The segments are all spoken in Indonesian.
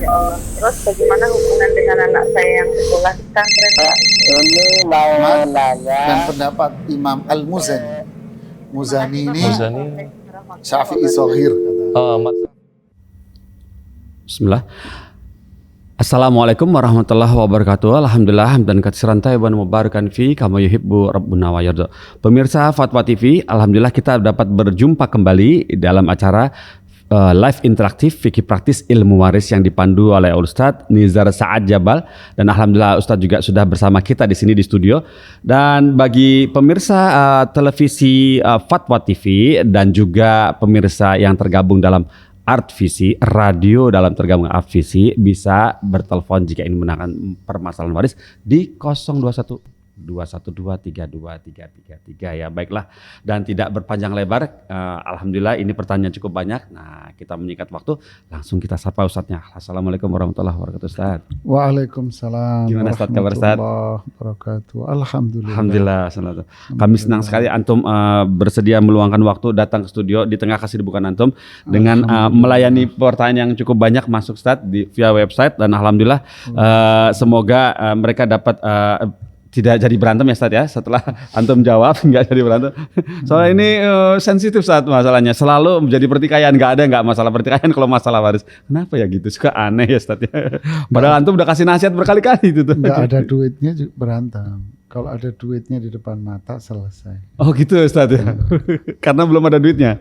Ya Allah. Terus bagaimana hubungan dengan anak saya yang sekolah di pesantren? Ini mau nanya Dan pendapat Imam Al-Muzani. Muzani ini Muzani. Syafi'i Sohir. Bismillah. Assalamualaikum warahmatullahi wabarakatuh. Alhamdulillah dan katsiran tayyiban mubarakan fi kama yuhibbu rabbuna wa yarda. Pemirsa Fatwa TV, alhamdulillah kita dapat berjumpa kembali dalam acara live interaktif fikih praktis ilmu waris yang dipandu oleh Ustadz Nizar Sa'ad Jabal, dan alhamdulillah Ustadz juga sudah bersama kita di sini di studio. Dan bagi pemirsa televisi Fatwa TV dan juga pemirsa yang tergabung dalam Artvisi, radio dalam tergabung Artvisi, bisa bertelepon jika ingin menanyakan permasalahan waris di 021 212 32333 ya. Baiklah, dan tidak berpanjang lebar, alhamdulillah ini pertanyaan cukup banyak. Nah, kita menyingkat waktu, langsung kita sapa Ustadznya. Assalamualaikum warahmatullahi wabarakatuh Ustadz. Waalaikumsalam. Gimana Ustadz, kabar Ustadz? Wabarakatuh. Alhamdulillah. Alhamdulillah. Kami senang sekali antum bersedia meluangkan waktu datang ke studio di tengah kesibukan antum dengan melayani pertanyaan yang cukup banyak masuk Ustadz via website, dan alhamdulillah semoga mereka dapat tidak jadi berantem ya Ustadz ya, setelah antum jawab nggak jadi berantem. Soalnya ini sensitif saat masalahnya, selalu menjadi pertikaian, nggak masalah pertikaian kalau masalah waris. Kenapa ya gitu, suka aneh ya Ustadz ya. Padahal antum udah kasih nasihat berkali-kali itu tuh. Nggak ada duitnya berantem. Kalau ada duitnya di depan mata selesai. Oh gitu Ustadz ya. Karena belum ada duitnya.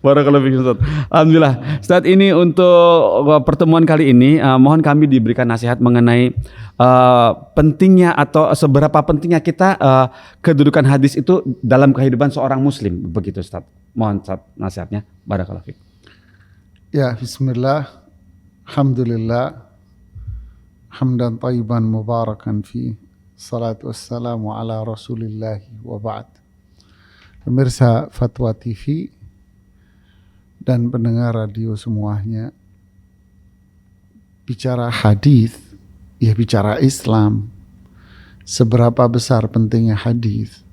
Barakallahu fiik Ustadz. Alhamdulillah. Ustadz, ini untuk pertemuan kali ini mohon kami diberikan nasihat mengenai pentingnya atau seberapa pentingnya kita kedudukan hadis itu dalam kehidupan seorang muslim, begitu Ustadz. Mohon Ustadz nasihatnya. Barakallahu fiik. Ya, bismillah. Alhamdulillah. Hamdan thayyiban mubarakan fi. Salatu wassalamu ala rasulillahi wa ba'd. Pemirsa Fatwa TV dan pendengar radio semuanya, bicara hadis ya bicara Islam. Seberapa besar pentingnya hadis?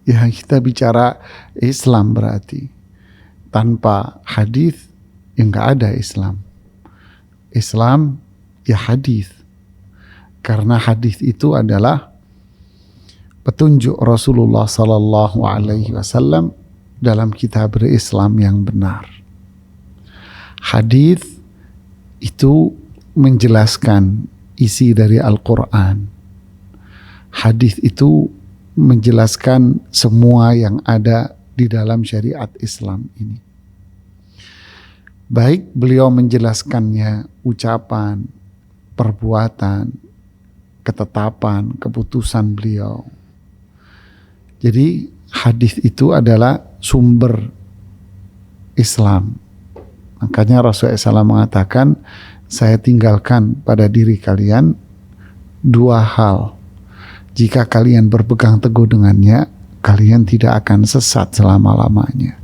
Ya kita bicara Islam, berarti tanpa hadis ya nggak ada Islam. Islam ya hadis, karena hadis itu adalah petunjuk Rasulullah Sallallahu Alaihi Wasallam dalam kitab Islam yang benar. Hadis itu menjelaskan isi dari Al-Quran. Hadis itu menjelaskan semua yang ada di dalam syariat Islam ini. Baik beliau menjelaskannya ucapan, perbuatan, ketetapan, keputusan beliau. Jadi hadis itu adalah sumber Islam. Makanya Rasulullah SAW mengatakan, saya tinggalkan pada diri kalian dua hal. Jika kalian berpegang teguh dengannya, kalian tidak akan sesat selama-lamanya.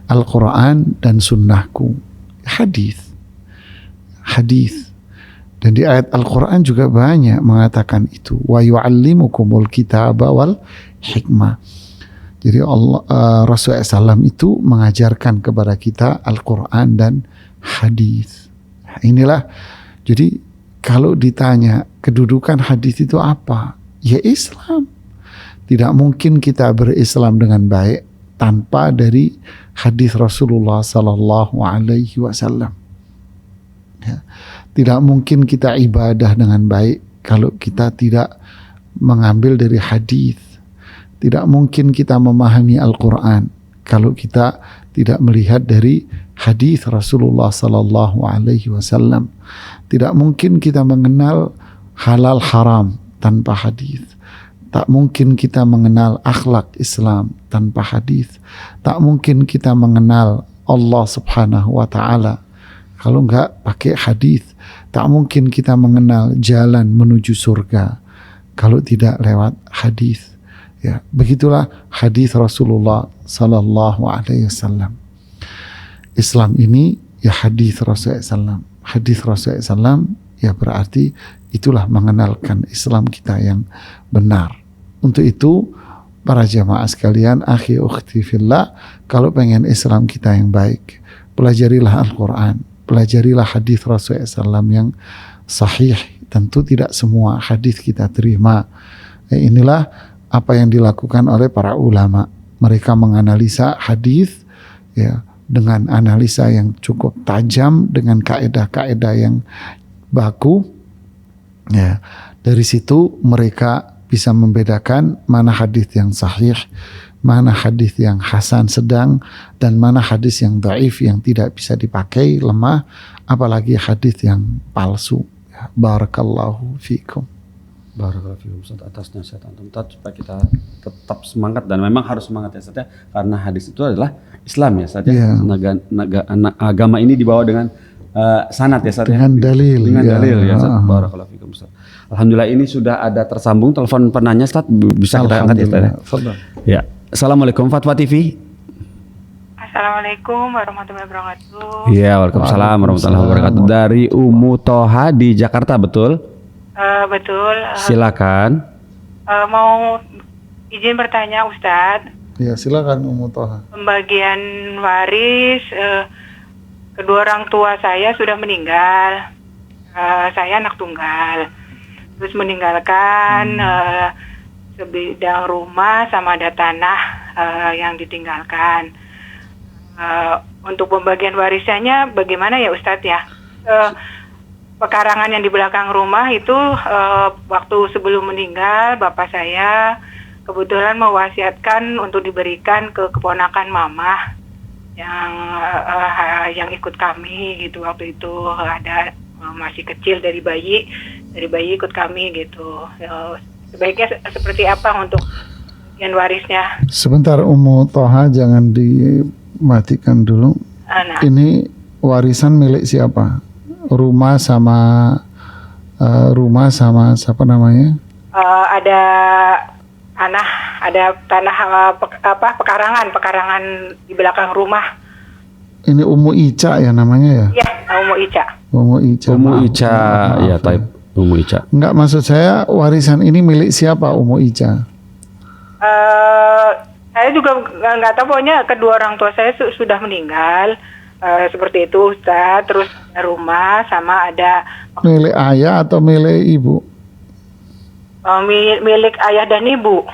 Al-Quran dan sunnahku. Hadis. Dan di ayat Al-Quran juga banyak mengatakan itu. Wa yu'allimukumul kitaba wal hikmah. Jadi Rasulullah SAW itu mengajarkan kepada kita Al-Quran dan hadis. Inilah, jadi kalau ditanya kedudukan hadis itu apa? Ya Islam. Tidak mungkin kita berislam dengan baik tanpa dari hadis Rasulullah Sallallahu Alaihi Wasallam. Ya. Tidak mungkin kita ibadah dengan baik kalau kita tidak mengambil dari hadis. Tidak mungkin kita memahami Al-Quran kalau kita tidak melihat dari hadis Rasulullah Sallallahu Alaihi Wasallam. Tidak mungkin kita mengenal halal haram tanpa hadis. Tak mungkin kita mengenal akhlak Islam tanpa hadis. Tak mungkin kita mengenal Allah Subhanahu wa Ta'ala kalau enggak pakai hadis. Tak mungkin kita mengenal jalan menuju surga kalau tidak lewat hadis. Ya, begitulah hadis Rasulullah Sallallahu Alaihi Wasallam. Islam ini ya hadis Rasulullah SAW. Hadis Rasulullah SAW ya berarti itulah mengenalkan Islam kita yang benar. Untuk itu para jamaah sekalian, akhi ukhti fillah, kalau pengen Islam kita yang baik, pelajarilah Al-Quran, pelajarilah hadis Rasulullah SAW yang sahih. Tentu tidak semua hadis kita terima. Inilah apa yang dilakukan oleh para ulama. Mereka menganalisa hadis ya dengan analisa yang cukup tajam, dengan kaedah-kaedah yang baku. Ya, dari situ mereka bisa membedakan mana hadis yang sahih, mana hadis yang hasan sedang, dan mana hadis yang dhaif yang tidak bisa dipakai, lemah, apalagi hadis yang palsu. Ya, barakallahu fikum. Barakallahu fikum Ustaz atas nasihat antum Ustaz, supaya kita tetap semangat, dan memang harus semangat ya Ustaz ya, karena hadis itu adalah Islam ya Ustaz ya. Yeah. Agama ini dibawa dengan sanad ya Ustaz ya. Dengan dalil. Dengan dalil ya Ustaz. Barakallahu fikum Ustaz. Alhamdulillah ini sudah ada tersambung telepon penanya Ustaz, bisa kita angkat ya Ustaz ya. Fadhal. Ya. Assalamualaikum Fatwa TV. Assalamualaikum warahmatullahi wabarakatuh. Iya, waalaikumsalam warahmatullahi wabarakatuh. Dari Umu Toha di Jakarta, betul? Betul. Silakan. Mau izin bertanya Ustadz. Ya, silakan Ummu Toha. Pembagian waris, kedua orang tua saya sudah meninggal. Saya anak tunggal. Terus meninggalkan sebidang rumah sama ada tanah yang ditinggalkan. Untuk pembagian warisannya bagaimana ya Ustadz ya? Pekarangan yang di belakang rumah itu waktu sebelum meninggal bapak saya kebetulan mewasiatkan untuk diberikan ke keponakan mama yang ikut kami gitu. Waktu itu ada masih kecil dari bayi ikut kami gitu. Sebaiknya seperti apa untuk pembagian warisnya? Sebentar Ummu Toha, jangan dimatikan dulu. Ini warisan milik siapa? Rumah sama siapa namanya? Ada tanah pekarangan di belakang rumah. Ini Ummu Ica ya namanya ya? Iya, Ummu Ica. Ummu Ica. Ummu Ica, ya taib. Ummu Ica. Enggak, maksud saya warisan ini milik siapa Ummu Ica? Saya juga nggak tahu, pokoknya kedua orang tua saya sudah meninggal. Seperti itu Ustaz. Terus ada rumah sama ada milik ayah atau milik ibu? Milik ayah dan ibu.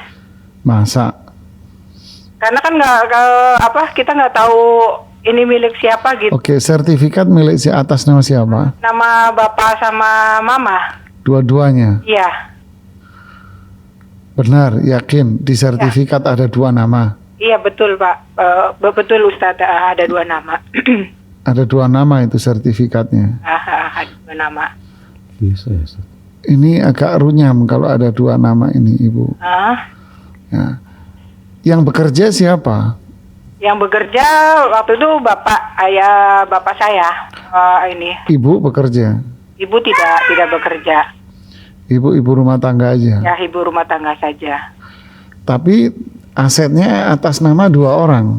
Masa? Karena kan kita nggak tahu ini milik siapa gitu. Oke, sertifikat milik atas nama siapa? Nama bapak sama mama. Dua-duanya? Iya. Benar, yakin di sertifikat ada dua nama? Iya betul Pak, betul Ustaz, ada dua nama. Ada dua nama itu sertifikatnya? Ada dua nama. Bisa ya Ustaz. Ini agak runyam kalau ada dua nama ini Ibu. Ya. Yang bekerja siapa? Yang bekerja waktu itu bapak saya ini. Ibu bekerja? Ibu tidak bekerja. Ibu rumah tangga aja? Ya, ibu rumah tangga saja. Tapi asetnya atas nama dua orang?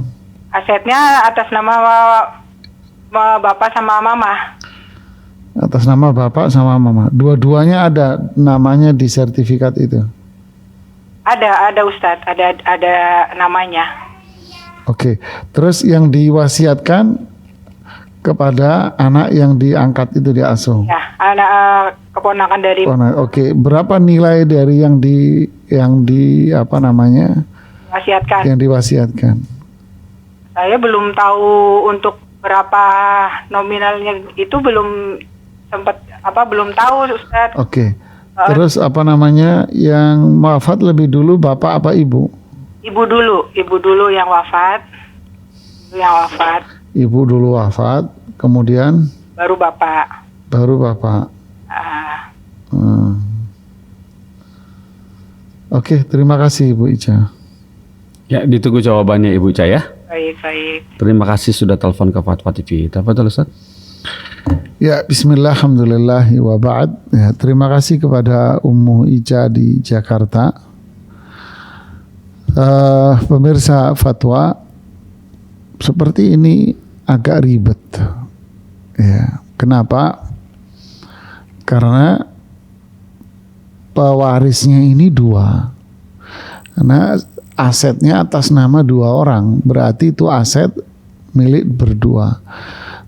Asetnya atas nama bapak sama mama. Atas nama bapak sama mama. Dua-duanya ada namanya di sertifikat itu? Ada Ustadz, ada namanya. Oke, terus yang diwasiatkan kepada anak yang diangkat itu diasuh? Ya, anak keponakan dari. Oke, berapa nilai dari yang di apa namanya? Wasiatkan. Yang diwasiatkan? Saya belum tahu untuk berapa nominalnya, itu belum tahu Ustaz. Oke. Terus apa namanya, yang wafat lebih dulu bapak apa ibu? Ibu dulu yang wafat. Ibu dulu wafat, kemudian baru bapak. Oke, terima kasih Ibu Ica. Ya, ditunggu jawabannya Ibu Ica ya. Baik. Terima kasih sudah telepon ke Fatwa TV. Tafadhol Ustaz. Ya, bismillah, alhamdulillahi wa ba'd. Ya, terima kasih kepada Ummu Ica di Jakarta. Pemirsa Fatwa, seperti ini agak ribet. Ya, kenapa? Karena pewarisnya ini dua. Karena asetnya atas nama dua orang, berarti itu aset milik berdua.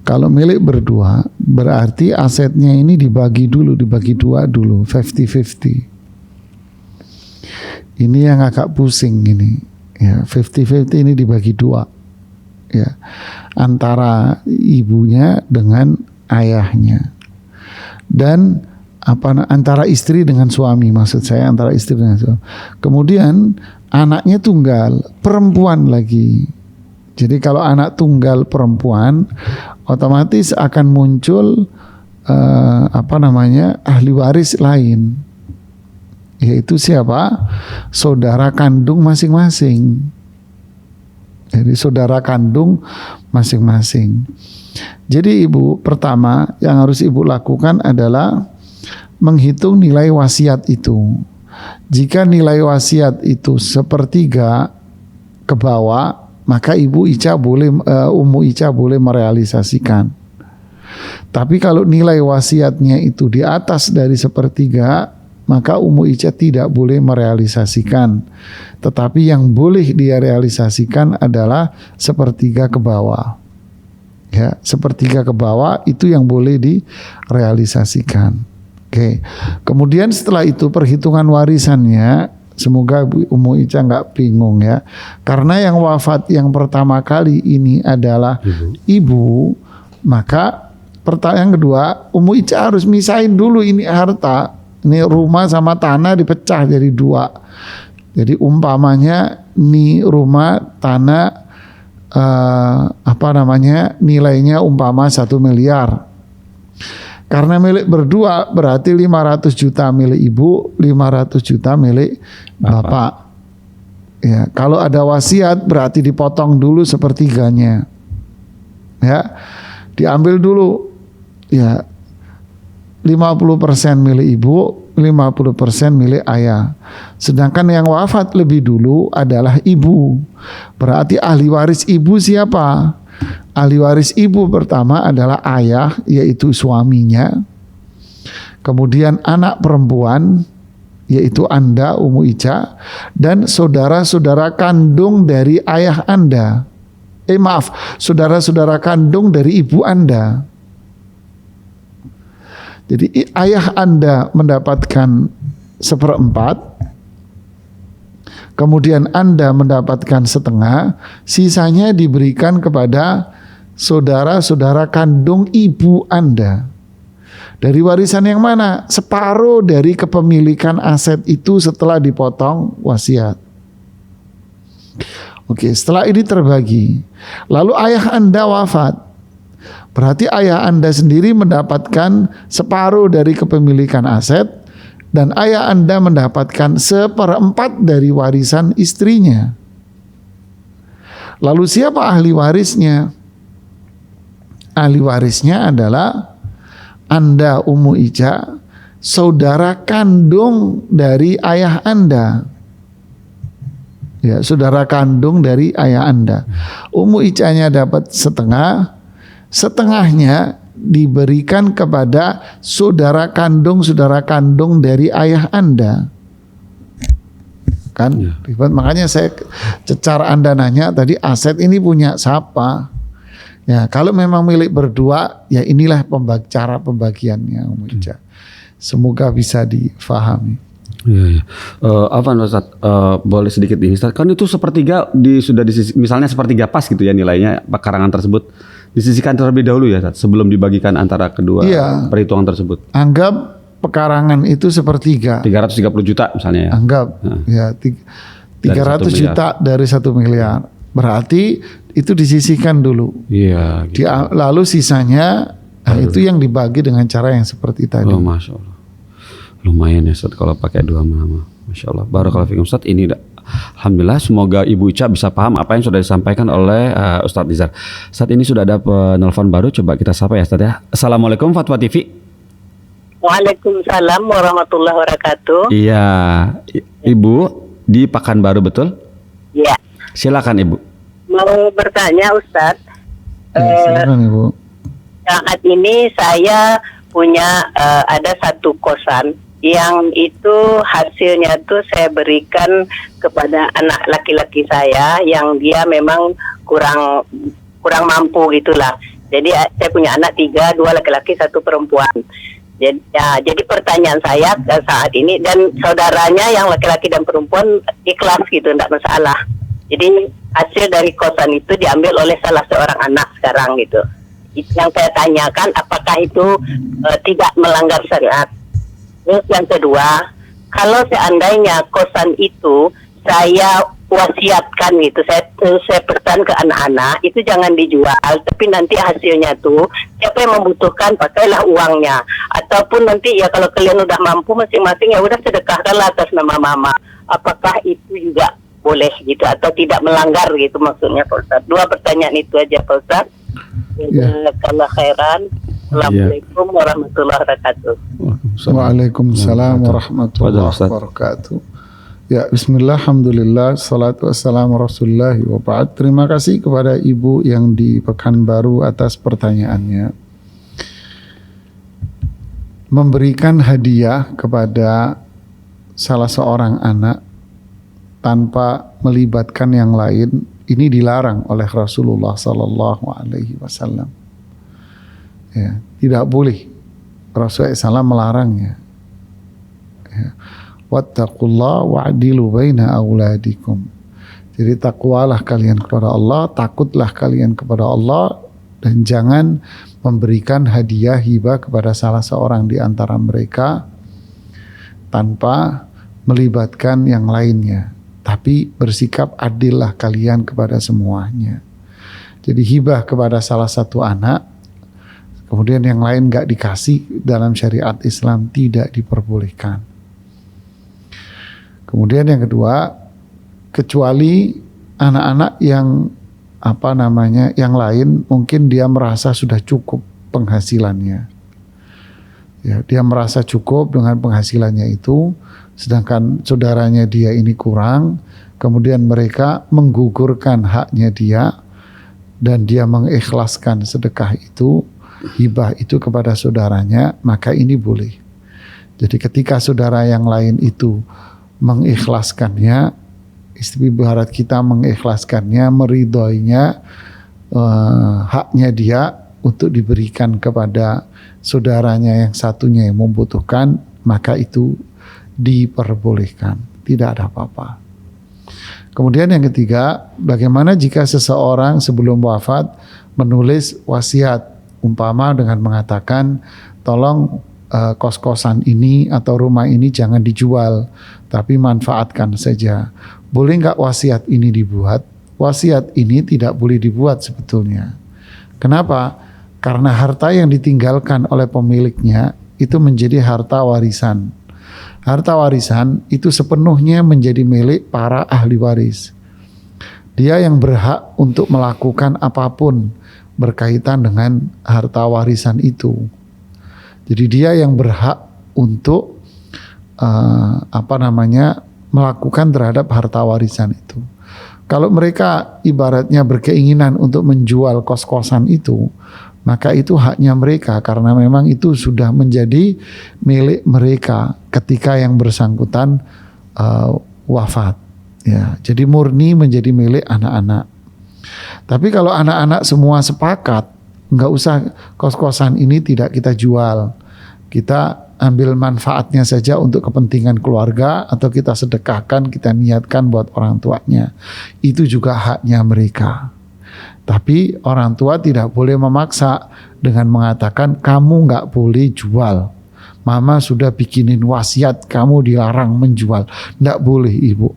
Kalau milik berdua berarti asetnya ini dibagi dua dulu, 50-50. Ini yang agak pusing ini. Ya, 50-50 ini dibagi dua. Ya. Antara ibunya dengan ayahnya. Dan antara istri dengan suami, maksud saya antara istri dengan suami. Kemudian anaknya tunggal, perempuan lagi. Jadi kalau anak tunggal perempuan, otomatis akan muncul ahli waris lain, yaitu siapa? Saudara kandung masing-masing. Jadi saudara kandung masing-masing. Jadi ibu, pertama yang harus ibu lakukan adalah menghitung nilai wasiat itu. Jika nilai wasiat itu 1/3 ke bawah, maka Ummu Ica boleh merealisasikan. Tapi kalau nilai wasiatnya itu di atas dari 1/3, maka Ummu Ica tidak boleh merealisasikan. Tetapi yang boleh dia realisasikan adalah 1/3 ke bawah. Ya, 1/3 ke bawah itu yang boleh direalisasikan. Oke. Kemudian setelah itu perhitungan warisannya, semoga Ummu Ica nggak bingung ya. Karena yang wafat yang pertama kali ini adalah ibu, maka pertanyaan kedua, Ummu Ica harus misahin dulu ini harta. Ini rumah sama tanah dipecah jadi 2. Jadi umpamanya ini rumah tanah nilainya umpama 1 miliar. Karena milik berdua berarti 500 juta milik ibu, 500 juta milik bapak. Ya, kalau ada wasiat berarti dipotong dulu 1/3-nya. Ya. Diambil dulu ya 50% milik ibu, 50% milik ayah. Sedangkan yang wafat lebih dulu adalah ibu. Berarti ahli waris ibu siapa? Ahli waris ibu pertama adalah ayah, yaitu suaminya. Kemudian anak perempuan, yaitu Anda, Ummu Ica, dan saudara-saudara kandung dari ayah Anda. Saudara-saudara kandung dari ibu Anda. Jadi ayah Anda mendapatkan 1/4, kemudian Anda mendapatkan 1/2, sisanya diberikan kepada saudara-saudara kandung ibu Anda. Dari warisan yang mana? Separuh dari kepemilikan aset itu setelah dipotong wasiat. Oke, setelah ini terbagi. Lalu ayah Anda wafat. Berarti ayah Anda sendiri mendapatkan separuh dari kepemilikan aset, dan ayah Anda mendapatkan 1/4 dari warisan istrinya. Lalu siapa ahli warisnya? Ahli warisnya adalah Anda, Ummu Ica, saudara kandung dari ayah Anda. Ya, saudara kandung dari ayah Anda. Ummu Icanya dapat 1/2, setengahnya diberikan kepada saudara kandung dari ayah Anda. Kan? Ya. Makanya saya secara Anda nanya tadi, aset ini punya siapa? Ya, kalau memang milik berdua, ya inilah cara pembagiannya, Ummu Ica. Semoga bisa difahami. Iya. Ustaz, boleh sedikit ini Ustaz. Kan itu 1/3 sudah misalnya 1/3 pas gitu ya nilainya pekarangan tersebut. Disisihkan terlebih dahulu ya Ustaz, sebelum dibagikan antara kedua perhitungan tersebut. Anggap pekarangan itu 1/3. 330 juta misalnya ya. Anggap ya 300 juta dari 1 miliar. Berarti itu disisihkan dulu. Iya. Gitu. Lalu sisanya itu yang dibagi dengan cara yang seperti tadi. Oh, Masya Allah. Lumayan ya Ustaz kalau pakai 2 nama. Masya Allah. Barakallahu fikum Ustaz. Ini alhamdulillah, semoga Ibu Ica bisa paham apa yang sudah disampaikan oleh Ustadz Nizar. Saat ini sudah ada penelpon baru, coba kita sapa ya Ustaz ya. Assalamualaikum Fatwa TV. Waalaikumsalam warahmatullahi wabarakatuh. Iya, Ibu di Pekanbaru betul? Iya. Silakan Ibu. Mau bertanya Ustadz. Silakan Ibu. Saat ini saya punya ada satu kosan yang itu hasilnya tuh saya berikan kepada anak laki-laki saya yang dia memang kurang mampu gitulah. Jadi saya punya anak 3, 2 laki-laki, 1 perempuan. Jadi pertanyaan saya saat ini, dan saudaranya yang laki-laki dan perempuan ikhlas gitu, tidak masalah. Jadi hasil dari kosan itu diambil oleh salah seorang anak sekarang gitu. Yang saya tanyakan, apakah itu tidak melanggar syariat? Terus yang kedua, kalau seandainya kosan itu saya wasiatkan gitu, saya pesan ke anak-anak, itu jangan dijual, tapi nanti hasilnya tuh siapa yang membutuhkan pakailah uangnya, ataupun nanti ya kalau kalian udah mampu masing-masing ya udah sedekahkanlah atas nama mama. Apakah itu juga boleh gitu atau tidak melanggar gitu maksudnya Pak Ustaz? 2 pertanyaan itu aja Pak Ustaz. Jazakallah khairan. Assalamualaikum warahmatullahi wabarakatuh. Waalaikumsalam warahmatullahi wabarakatuh. Ya, bismillah, alhamdulillah, salatu wassalamu rasulullah wa ba'd. Terima kasih kepada Ibu yang di Pekanbaru atas pertanyaannya. Memberikan hadiah kepada salah seorang anak tanpa melibatkan yang lain, ini dilarang oleh Rasulullah sallallahu alaihi wasallam. Ya, tidak boleh. Rasulullah SAW melarangnya. Ya. Wattaqullah wa'dilu baina auladikum. Jadi takwalah kalian kepada Allah, takutlah kalian kepada Allah, dan jangan memberikan hadiah hibah kepada salah seorang di antara mereka tanpa melibatkan yang lainnya. Tapi bersikap adillah kalian kepada semuanya. Jadi hibah kepada salah satu anak, kemudian yang lain gak dikasih, dalam syariat Islam tidak diperbolehkan. Kemudian yang kedua, kecuali anak-anak yang yang lain mungkin dia merasa sudah cukup penghasilannya. Ya, dia merasa cukup dengan penghasilannya itu, sedangkan saudaranya dia ini kurang, kemudian mereka menggugurkan haknya dia dan dia mengikhlaskan sedekah itu, hibah itu kepada saudaranya, maka ini boleh. Jadi ketika saudara yang lain itu mengikhlaskannya, istibarat kita mengikhlaskannya, meridhoinya, haknya dia untuk diberikan kepada saudaranya yang satunya yang membutuhkan, maka itu diperbolehkan, tidak ada apa-apa. Kemudian yang ketiga, bagaimana jika seseorang sebelum wafat menulis wasiat, umpama dengan mengatakan, tolong kos-kosan ini atau rumah ini jangan dijual, tapi manfaatkan saja. Boleh nggak wasiat ini dibuat? Wasiat ini tidak boleh dibuat sebetulnya. Kenapa? Karena harta yang ditinggalkan oleh pemiliknya itu menjadi harta warisan. Harta warisan itu sepenuhnya menjadi milik para ahli waris. Dia yang berhak untuk melakukan apapun berkaitan dengan harta warisan itu. Jadi dia yang berhak untuk melakukan terhadap harta warisan itu. Kalau mereka ibaratnya berkeinginan untuk menjual kos-kosan itu, maka itu haknya mereka, karena memang itu sudah menjadi milik mereka ketika yang bersangkutan wafat. Ya, jadi murni menjadi milik anak-anak. Tapi kalau anak-anak semua sepakat, nggak usah kos-kosan ini tidak kita jual, kita ambil manfaatnya saja untuk kepentingan keluarga, atau kita sedekahkan, kita niatkan buat orang tuanya, itu juga haknya mereka. Tapi orang tua tidak boleh memaksa dengan mengatakan kamu nggak boleh jual, mama sudah bikinin wasiat kamu dilarang menjual. Nggak boleh ibu.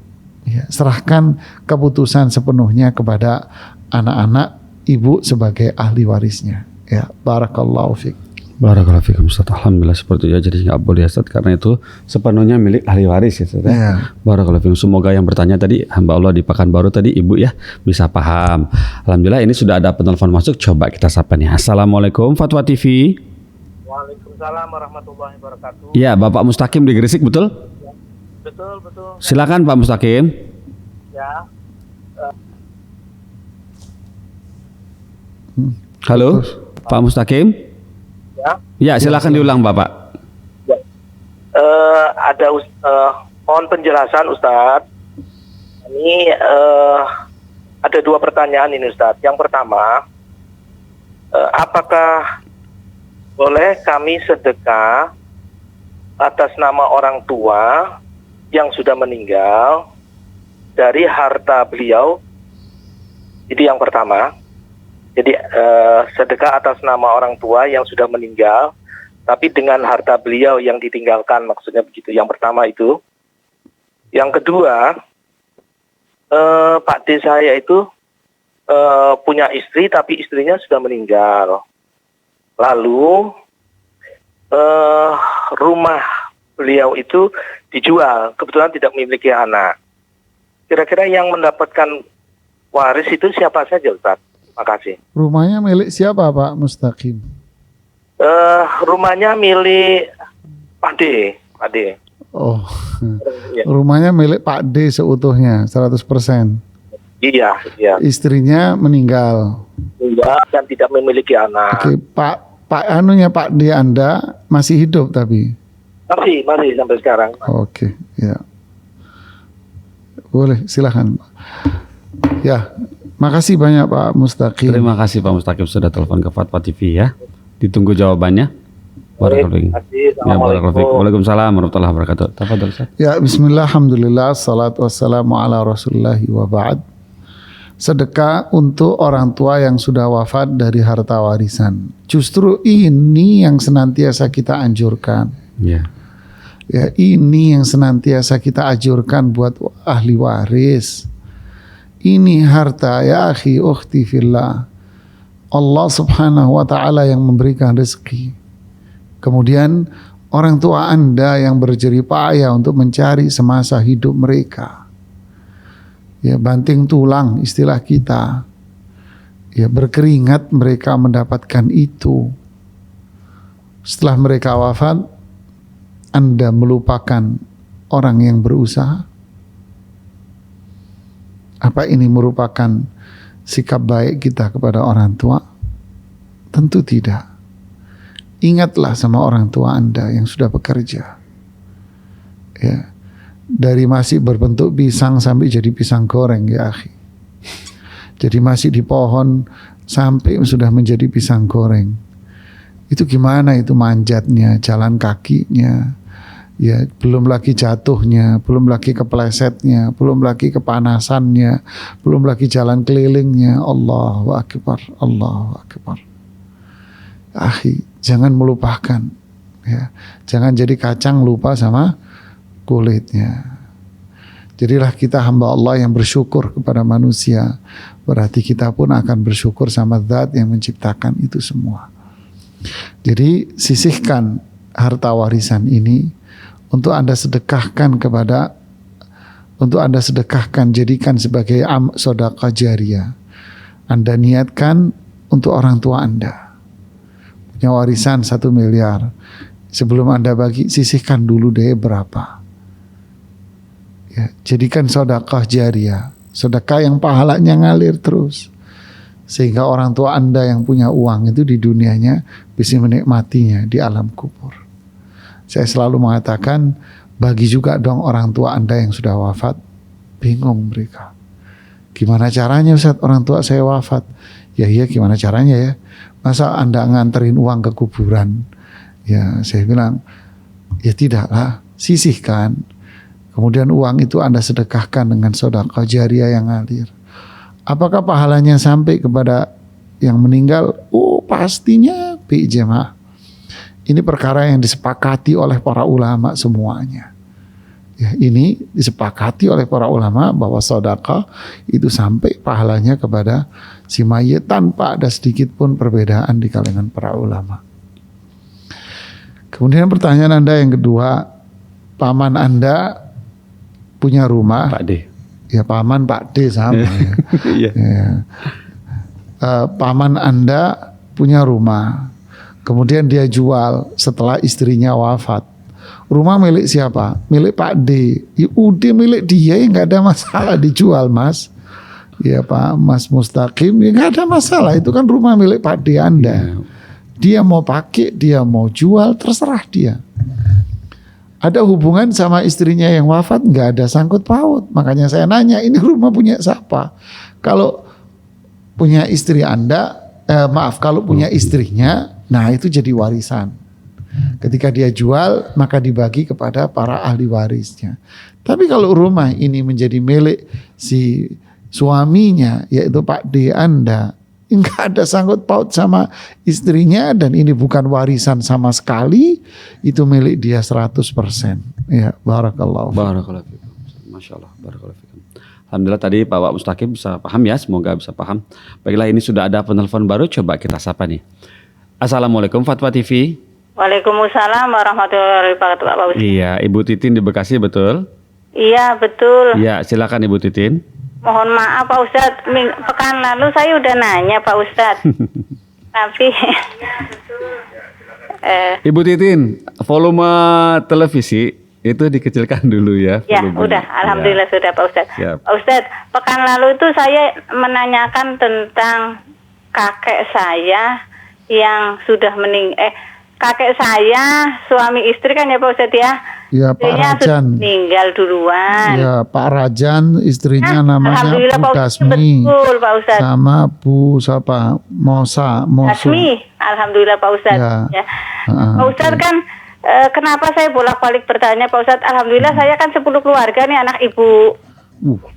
Ya, serahkan keputusan sepenuhnya kepada anak-anak, ibu sebagai ahli warisnya. Ya, barakallahu fiik. Barakallahu fiikum Ustaz. Alhamdulillah seperti itu. Jadi nggak boleh Ustaz, karena itu sepenuhnya milik ahli waris ya Ustaz. Ya. Barakallahu fiikum. Semoga yang bertanya tadi, hamba Allah di Pekanbaru tadi, ibu ya, bisa paham. Alhamdulillah ini sudah ada penelpon masuk. Coba kita sapa nih. Assalamualaikum Fatwa TV. Waalaikumsalam warahmatullahi wabarakatuh. Ya, Bapak Mustaqim di Gresik, betul? Betul. Silakan Pak Mustaqim. Ya. Halo, Pak Mustaqim. Ya, silakan diulang Bapak. Ya. Mohon penjelasan Ustadz. Ini ada 2 pertanyaan ini Ustadz. Yang pertama, apakah boleh kami sedekah atas nama orang tua yang sudah meninggal dari harta beliau? Jadi yang pertama, jadi sedekah atas nama orang tua yang sudah meninggal, tapi dengan harta beliau yang ditinggalkan, maksudnya begitu. Yang pertama itu. Yang kedua, Pak D saya itu punya istri, tapi istrinya sudah meninggal. Lalu rumah beliau itu dijual, kebetulan tidak memiliki anak. Kira-kira yang mendapatkan waris itu siapa saja, Ustaz? Makasih. Rumahnya milik siapa Pak Mustaqim? Rumahnya milik Pak D. Oh, Ya. rumahnya milik Pak D seutuhnya, 100%. Iya. Istrinya meninggal. Iya, dan tidak memiliki anak. Oke, Pak D Anda masih hidup tapi? Masih sampai sekarang. Oke, ya. Boleh, silakan. Ya, makasih banyak Pak Mustaqim. Terima kasih Pak Mustaqim sudah telepon ke Fatwa TV ya. Ditunggu jawabannya. Barakallahu fiik. Ya, barakallahu fiik. Waalaikumsalam warahmatullahi wabarakatuh. Tafadhol Ustaz. Ya, bismillah, alhamdulillah, salatu wassalamu ala rasulillahi wa ba'd. Sedekah untuk orang tua yang sudah wafat dari harta warisan. Justru ini yang senantiasa kita anjurkan. Ya. Ya, ini yang senantiasa kita anjurkan buat ahli waris. Ini harta ya akhi ukhti fillah. Allah subhanahu wa ta'ala yang memberikan rezeki. Kemudian orang tua Anda yang berjerih payah untuk mencari semasa hidup mereka. Ya, banting tulang istilah kita. Ya, berkeringat mereka mendapatkan itu. Setelah mereka wafat, Anda melupakan orang yang berusaha. Apa ini merupakan sikap baik kita kepada orang tua? Tentu tidak. Ingatlah sama orang tua Anda yang sudah bekerja. Ya. Dari masih berbentuk pisang sampai jadi pisang goreng ya akhi. Jadi masih di pohon sampai sudah menjadi pisang goreng. Itu gimana itu manjatnya, jalan kakinya. Ya, belum lagi jatuhnya, belum lagi keplesetnya, belum lagi kepanasannya, belum lagi jalan kelilingnya. Allahu akbar, Allahu akbar. Akhi, jangan melupakan, ya. Jangan jadi kacang lupa sama kulitnya. Jadilah kita hamba Allah yang bersyukur kepada manusia. Berarti kita pun akan bersyukur sama Zat yang menciptakan itu semua. Jadi sisihkan harta warisan ini untuk Anda sedekahkan jadikan sebagai sedekah jariyah. Anda niatkan untuk orang tua Anda. Punya warisan 1 miliar. Sebelum Anda bagi, sisihkan dulu deh berapa. Ya, jadikan sedekah jariyah. Sedekah yang pahalanya ngalir terus. Sehingga orang tua Anda yang punya uang itu di dunianya bisa menikmatinya di alam kubur. Saya selalu mengatakan, bagi juga dong orang tua Anda yang sudah wafat. Bingung mereka. Gimana caranya Ustaz, orang tua saya wafat? Ya iya, gimana caranya ya? Masa Anda nganterin uang ke kuburan? Ya, saya bilang, ya tidaklah, sisihkan. Kemudian uang itu Anda sedekahkan dengan sedekah jariyah yang ngalir. Apakah pahalanya sampai kepada yang meninggal? Oh, pastinya bi jemaah. Ini perkara yang disepakati oleh para ulama semuanya. Ya, ini disepakati oleh para ulama bahwa sedekah itu sampai pahalanya kepada si mayit tanpa ada sedikit pun perbedaan di kalangan para ulama. Kemudian pertanyaan Anda yang kedua, paman Anda punya rumah. Pak D. Ya, paman Pak D sama. Iya. Ya. Paman Anda punya rumah. Kemudian dia jual setelah istrinya wafat. Rumah milik siapa? Milik Pak D. Ya udah milik dia, ya nggak ada masalah dijual Mas. Ya Pak Mas Mustaqim, ya nggak ada masalah. Itu kan rumah milik Pak D Anda. Dia mau pakai, dia mau jual, terserah dia. Ada hubungan sama istrinya yang wafat? Nggak ada sangkut paut. Makanya saya nanya, ini rumah punya siapa? Kalau punya istri Anda, kalau punya istrinya, nah itu jadi warisan. Ketika dia jual, maka dibagi kepada para ahli warisnya. Tapi kalau rumah ini menjadi milik si suaminya, yaitu Pak D Anda, enggak ada sangkut paut sama istrinya dan ini bukan warisan sama sekali, itu milik dia 100%. Ya, barakallahu. Barakallahu fikum. Masya Allah, barakallahu fikum. Alhamdulillah tadi Pak Mustaqim bisa paham ya, semoga bisa paham. Baiklah, ini sudah ada penelpon baru, coba kita sapa nih. Assalamualaikum Fatwa TV. Waalaikumsalam warahmatullahi wabarakatuh Pak Ustaz. Iya, Ibu Titin di Bekasi betul? Iya betul. Iya, silakan Ibu Titin. Mohon maaf Pak Ustadz, pekan lalu saya udah nanya Pak Ustadz. Tapi Ibu Titin, volume televisi itu dikecilkan dulu ya. Ya volumenya. udah, alhamdulillah sudah Pak Ustadz. Siap. Pak Ustadz, pekan lalu itu saya menanyakan tentang kakek saya yang sudah kakek saya suami istri kan ya Pak Ustadz ya. Ya Pak Rajan. Meninggal duluan. Ya Pak Rajan, istrinya namanya Alhamdulillah, Bu Pak Ustadz, Dasmi. betul Pak Ustadz. Sama Bu siapa? Mosu. Dasmi, alhamdulillah Pak Ustadz. Ya. Ya. Pak Ustadz kan kenapa saya bolak-balik bertanya Pak Ustadz? Alhamdulillah saya kan 10 keluarga nih, anak ibu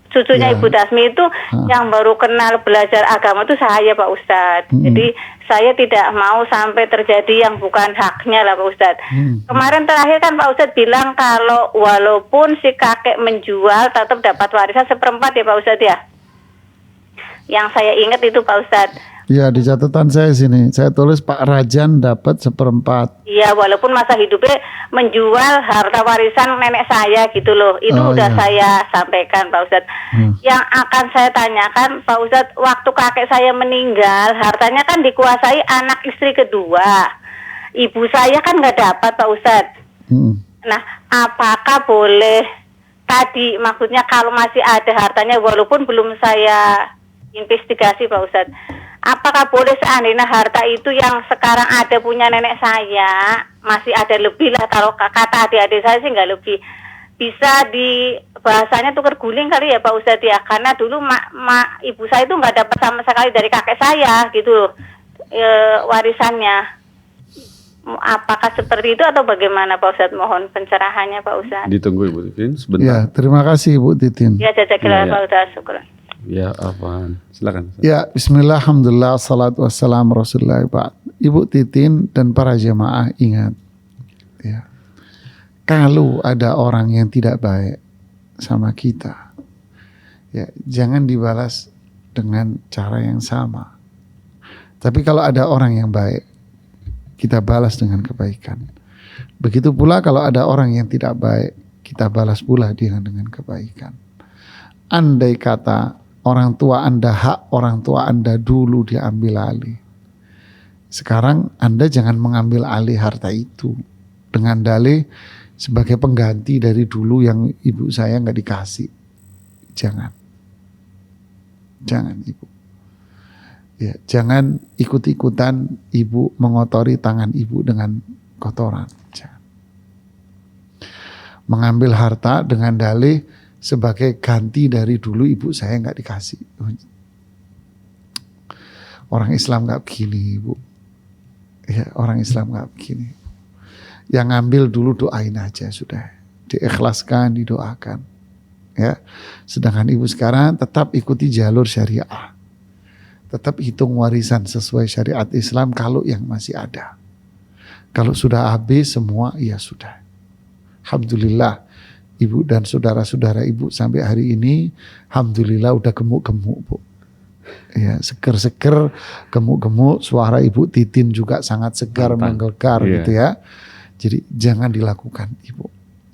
cucunya ya. Ibu Dasmi itu yang baru kenal belajar agama itu saya Pak Ustadz. Jadi saya tidak mau sampai terjadi yang bukan haknya lah Pak Ustadz. Kemarin terakhir kan Pak Ustadz bilang kalau walaupun si kakek menjual tetap dapat warisan 1/4 ya Pak Ustadz ya. Yang saya ingat itu Pak Ustadz. Ya di catatan saya sini, saya tulis Pak Rajan dapat 1/4. Iya, walaupun masa hidupnya menjual harta warisan nenek saya gitu loh. Itu udah saya sampaikan Pak Ustadz. Yang akan saya tanyakan Pak Ustadz, waktu kakek saya meninggal, hartanya kan dikuasai anak istri kedua. Ibu saya kan nggak dapat Pak Ustadz. Nah, apakah boleh tadi, maksudnya kalau masih ada hartanya walaupun belum saya investigasi Pak Ustadz, apakah boleh seandainya harta itu yang sekarang ada punya nenek saya, masih ada lebih lah, kalau kata adik-adik saya sih nggak lebih, bisa di bahasanya tukar guling kali ya Pak Ustadz ya, karena dulu ibu saya itu nggak dapat sama sekali dari kakek saya gitu loh, warisannya. Apakah seperti itu atau bagaimana Pak Ustadz? Mohon pencerahannya Pak Ustadz. Ditunggu Ibu Titin sebentar. Ya terima kasih Ibu Titin. Ya jazakallah Pak Ustadz, syukur. Ya, apaan? Silakan. Ya, bismillah, alhamdulillah, salatu wassalam rasulullah. Ibu Titin dan para jamaah ingat, ya, kalau ada orang yang tidak baik sama kita, ya jangan dibalas dengan cara yang sama. Tapi kalau ada orang yang baik, kita balas dengan kebaikan. Begitu pula kalau ada orang yang tidak baik, kita balas pula dengan kebaikan. Andai kata orang tua Anda, hak orang tua Anda dulu diambil alih, sekarang Anda jangan mengambil alih harta itu dengan dalih sebagai pengganti dari dulu yang ibu saya nggak dikasih. Jangan Ibu. Ya, jangan ikut-ikutan ibu mengotori tangan ibu dengan kotoran. Jangan. Mengambil harta dengan dalih sebagai ganti dari dulu ibu saya nggak dikasih. Orang Islam nggak begini Ibu. Ya, orang Islam nggak begini. Yang ngambil dulu doain aja sudah, diikhlaskan, didoakan. Ya, sedangkan ibu sekarang tetap ikuti jalur syariah, tetap hitung warisan sesuai syariat Islam kalau yang masih ada. Kalau sudah habis semua, ya sudah. Alhamdulillah. Ibu dan saudara-saudara ibu sampai hari ini, alhamdulillah udah gemuk-gemuk Bu. Ya, seger-seger, gemuk-gemuk. Suara Ibu Titin juga sangat segar, menggelegar gitu ya. Jadi jangan dilakukan Ibu.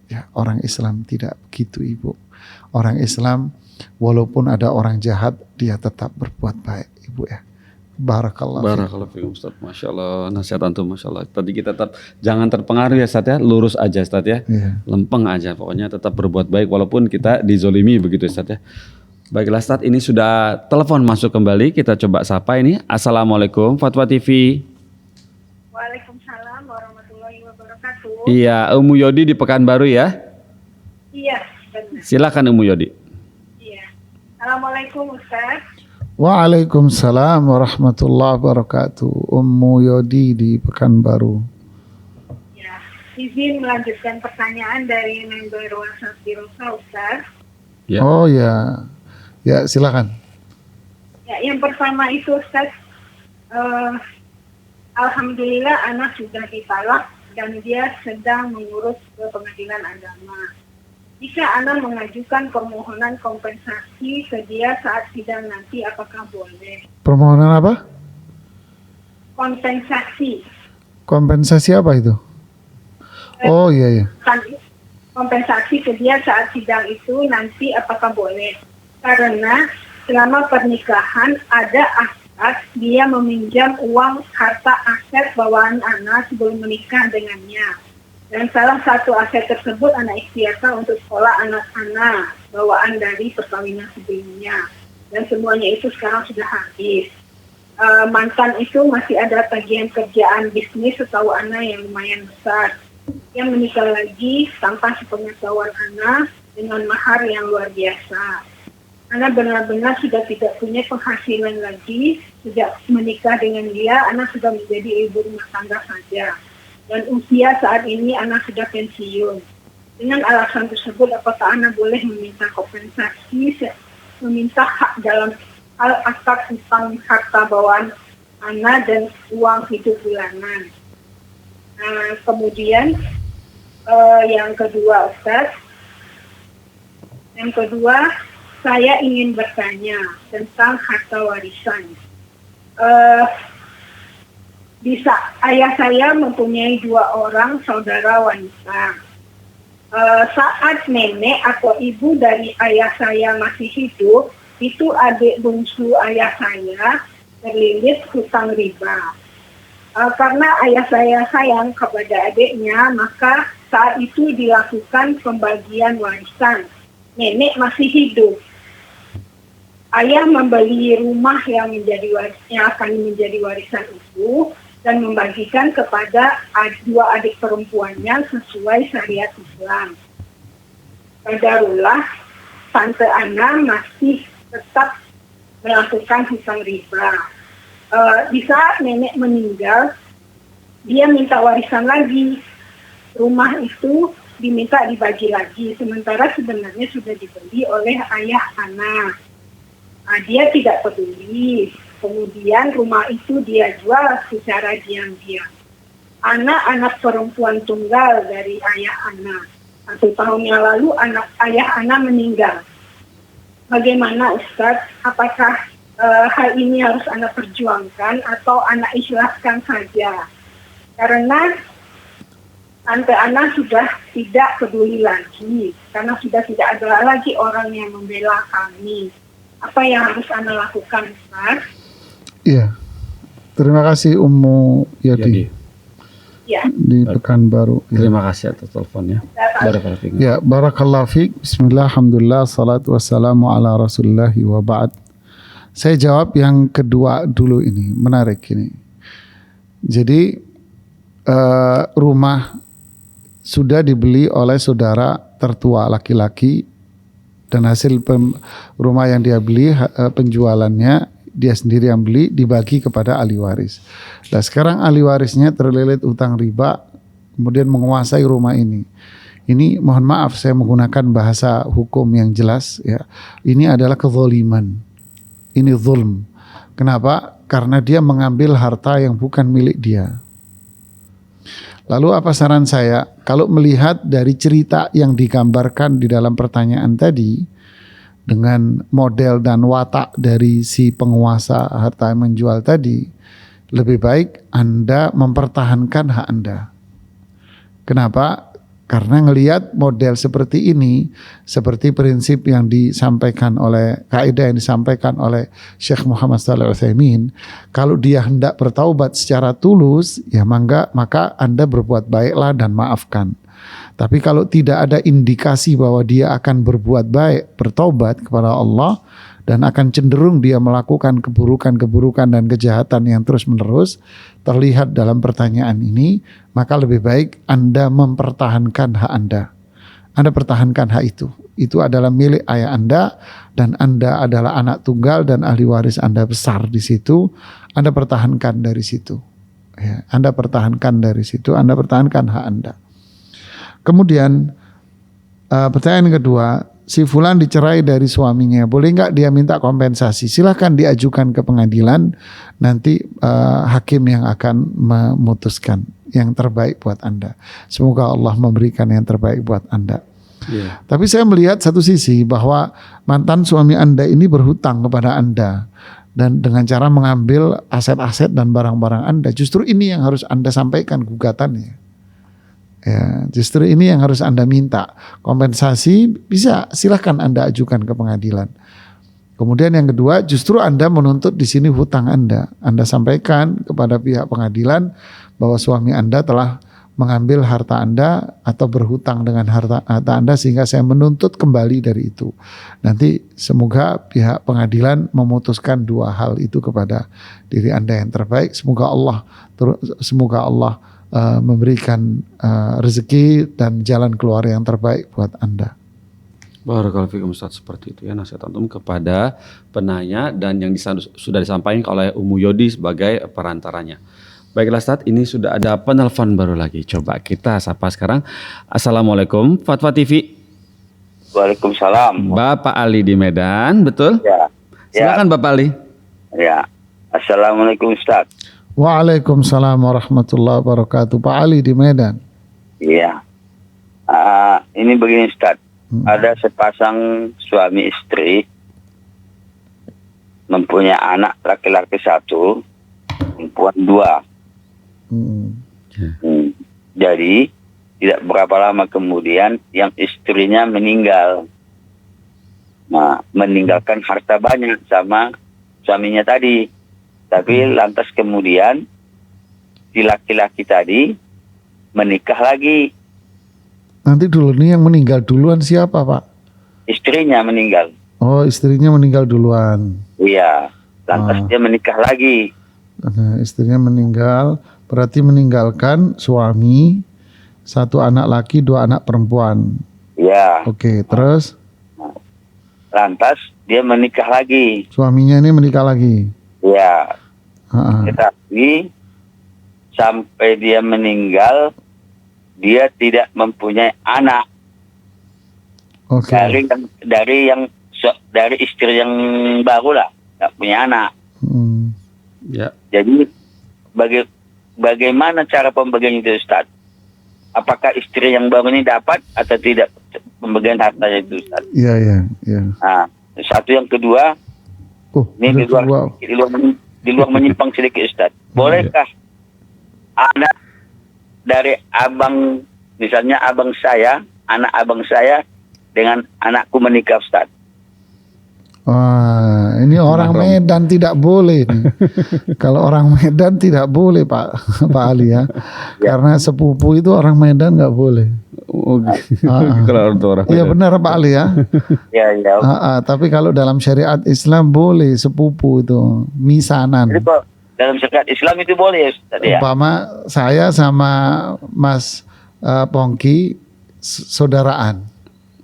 Ya, orang Islam tidak begitu Ibu. Orang Islam walaupun ada orang jahat, dia tetap berbuat baik Ibu ya. Barakallah fiikum Ustaz. Masya Allah, nasihat antum Masya Allah. Tadi kita tetap jangan terpengaruh ya Ustaz ya, lurus aja Ustaz ya, lempeng aja, pokoknya tetap berbuat baik walaupun kita dizolimi begitu Ustaz ya. Baiklah Ustaz, ini sudah telepon masuk kembali, kita coba sapa ini. Assalamualaikum Fatwa TV. Waalaikumsalam warahmatullahi wabarakatuh. Iya, Umu Yodi di Pekanbaru ya. Iya, benar. Silakan Umu Yodi. Iya. Assalamualaikum Ustaz. Waalaikumsalam warahmatullahi wabarakatuh. Ummu Yodi di Pekanbaru. Ya, izin melanjutkan pertanyaan dari member WhatsApp di Rosa, Ustaz. Ya. Oh ya, ya silakan. Ya, yang pertama itu Ustaz, alhamdulillah anak sudah ditalak dan dia sedang mengurus ke pengadilan agama. Jika anak mengajukan permohonan kompensasi ke dia saat sidang nanti, apakah boleh? Permohonan apa? Kompensasi. Kompensasi apa itu? Oh iya iya. Kompensasi ke dia saat sidang itu nanti, apakah boleh? Karena selama pernikahan ada asas dia meminjam uang harta aset bawaan anak sebelum menikah dengannya. Dan salah satu aset tersebut anak ikhtiarkan untuk sekolah anak-anak bawaan dari perkawinan sebelumnya. Dan semuanya itu sekarang sudah habis. Mantan itu masih ada tagihan kerjaan bisnis setahu anak yang lumayan besar. Yang menikah lagi tanpa sepengetahuan anak dengan mahar yang luar biasa. Anak benar-benar sudah tidak punya penghasilan lagi. Sejak menikah dengan dia, anak sudah menjadi ibu rumah tangga saja. Dan usia saat ini anak sudah pensiun. Dengan alasan tersebut, apakah anak boleh meminta kompensasi, meminta hak dalam hal akad utang harta bawaan anak dan uang hidup bulanan? Kemudian yang kedua, Ustaz. Yang kedua, saya ingin bertanya tentang harta warisan. Bisa ayah saya mempunyai 2 orang saudara wanita. Saat nenek atau ibu dari ayah saya masih hidup, itu adik bungsu ayah saya terlilit hutang riba. Karena ayah saya sayang kepada adiknya, maka saat itu dilakukan pembagian warisan. Nenek masih hidup. Ayah membeli rumah yang akan menjadi warisan itu dan membagikan kepada 2 adik perempuannya sesuai syariat Islam. Qadarullah, tante Ana masih tetap melakukan hutang riba. Di saat nenek meninggal, dia minta warisan lagi. Rumah itu diminta dibagi lagi, sementara sebenarnya sudah dibeli oleh ayah Ana. Dia tidak peduli. Kemudian rumah itu dia jual secara diam-diam. Anak-anak perempuan tunggal dari ayah anak. 1 tahun yang lalu ayah anak meninggal. Bagaimana Ustaz? Apakah hal ini harus anak perjuangkan atau anak ikhlaskan saja? Karena tante anak sudah tidak peduli lagi. Karena sudah tidak ada lagi orang yang membela kami. Apa yang harus anak lakukan, Ustaz? Iya. Terima kasih Ummu Yodi. Ya. Di Pekanbaru. Terima kasih atas teleponnya. Barakallahu fiik. Ya, barakallahu fiik. Bismillah, alhamdulillah, salatu wassalamu ala rasulillahi wa ba'd. Saya jawab yang kedua dulu ini, menarik ini. Jadi rumah sudah dibeli oleh saudara tertua laki-laki dan hasil rumah yang dia beli penjualannya dia sendiri yang beli dibagi kepada ahli waris. Nah sekarang ahli warisnya terlilit utang riba kemudian menguasai rumah ini. Ini mohon maaf saya menggunakan bahasa hukum yang jelas ya. Ini adalah kezaliman. Ini zulm. Kenapa? Karena dia mengambil harta yang bukan milik dia. Lalu apa saran saya? Kalau melihat dari cerita yang digambarkan di dalam pertanyaan tadi, dengan model dan watak dari si penguasa harta yang menjual tadi, lebih baik Anda mempertahankan hak Anda. Kenapa? Karena ngelihat model seperti ini, seperti prinsip yang disampaikan oleh, kaidah yang disampaikan oleh Syekh Muhammad Shalih Al-Utsaimin, kalau dia hendak bertaubat secara tulus, ya maka Anda berbuat baiklah dan maafkan. Tapi kalau tidak ada indikasi bahwa dia akan berbuat baik, bertaubat kepada Allah, dan akan cenderung dia melakukan keburukan-keburukan dan kejahatan yang terus-menerus terlihat dalam pertanyaan ini, maka lebih baik Anda mempertahankan hak Anda. Anda pertahankan hak itu. Itu adalah milik ayah Anda dan Anda adalah anak tunggal dan ahli waris Anda besar di situ. Anda pertahankan dari situ. Ya, Anda pertahankan dari situ. Anda pertahankan hak Anda. Kemudian pertanyaan kedua, si fulan dicerai dari suaminya, boleh nggak dia minta kompensasi? Silahkan diajukan ke pengadilan, nanti hakim yang akan memutuskan yang terbaik buat Anda. Semoga Allah memberikan yang terbaik buat Anda. Yeah. Tapi saya melihat satu sisi bahwa mantan suami Anda ini berhutang kepada Anda dan dengan cara mengambil aset-aset dan barang-barang Anda. Justru ini yang harus Anda sampaikan gugatannya. Ya, justru ini yang harus Anda minta. Kompensasi bisa, silahkan Anda ajukan ke pengadilan. Kemudian yang kedua, justru Anda menuntut di sini hutang Anda. Anda sampaikan kepada pihak pengadilan bahwa suami Anda telah mengambil harta Anda atau berhutang dengan harta Anda sehingga saya menuntut kembali dari itu. Nanti semoga pihak pengadilan memutuskan dua hal itu kepada diri Anda yang terbaik. Semoga Allah memberikan rezeki dan jalan keluar yang terbaik buat Anda. Barakallahu fikum Ustaz, seperti itu ya nasihat antum kepada penanya dan yang sudah disampaikan oleh Ummu Yodi sebagai perantaranya. Baiklah Ustaz, ini sudah ada penelpon baru lagi. Coba kita sapa sekarang. Assalamualaikum Fatwa TV. Waalaikumsalam. Bapak Ali di Medan, betul? Ya. Silakan Bapak Ali. Ya. Assalamualaikum Ustaz. Waalaikumsalam warahmatullahi wabarakatuh. Pak Ali di Medan. Iya. Ini begini Ustaz. Ada sepasang suami istri mempunyai anak laki-laki 1, perempuan 2. Jadi tidak berapa lama kemudian yang istrinya meninggal. Nah, meninggalkan harta banyak sama suaminya tadi. Tapi lantas kemudian si laki-laki tadi menikah lagi. Nanti dulu nih yang meninggal duluan siapa Pak? Istrinya meninggal. Oh, istrinya meninggal duluan. Iya. Lantas dia menikah lagi. Nah, istrinya meninggal, berarti meninggalkan suami, 1 anak laki, 2 anak perempuan. Iya. Oke, terus? Lantas dia menikah lagi. Suaminya ini menikah lagi? Iya. Tetapi sampai dia meninggal, dia tidak mempunyai anak. Oke. Dari istri yang baru lah, tidak punya anak. Ya. Jadi bagaimana cara pembagian itu Ustaz? Apakah istri yang baru ini dapat atau tidak pembagian hartanya itu Ustaz? Iya. Nah, satu yang kedua, ini di luar menyimpang sedikit Ustaz. Bolehkah anak dari abang, misalnya abang saya, anak abang saya dengan anakku menikah Ustaz? Wah, ini orang Medan tidak boleh nih. Kalau orang Medan tidak boleh Pak Ali ya. Karena sepupu itu orang Medan nggak boleh. Iya benar Pak Ali ya. Iya. Tapi kalau dalam syariat Islam boleh sepupu itu misanan. Jadi kok dalam syariat Islam itu boleh Ustaz ya? Umpama saya sama Mas Pongki saudaraan.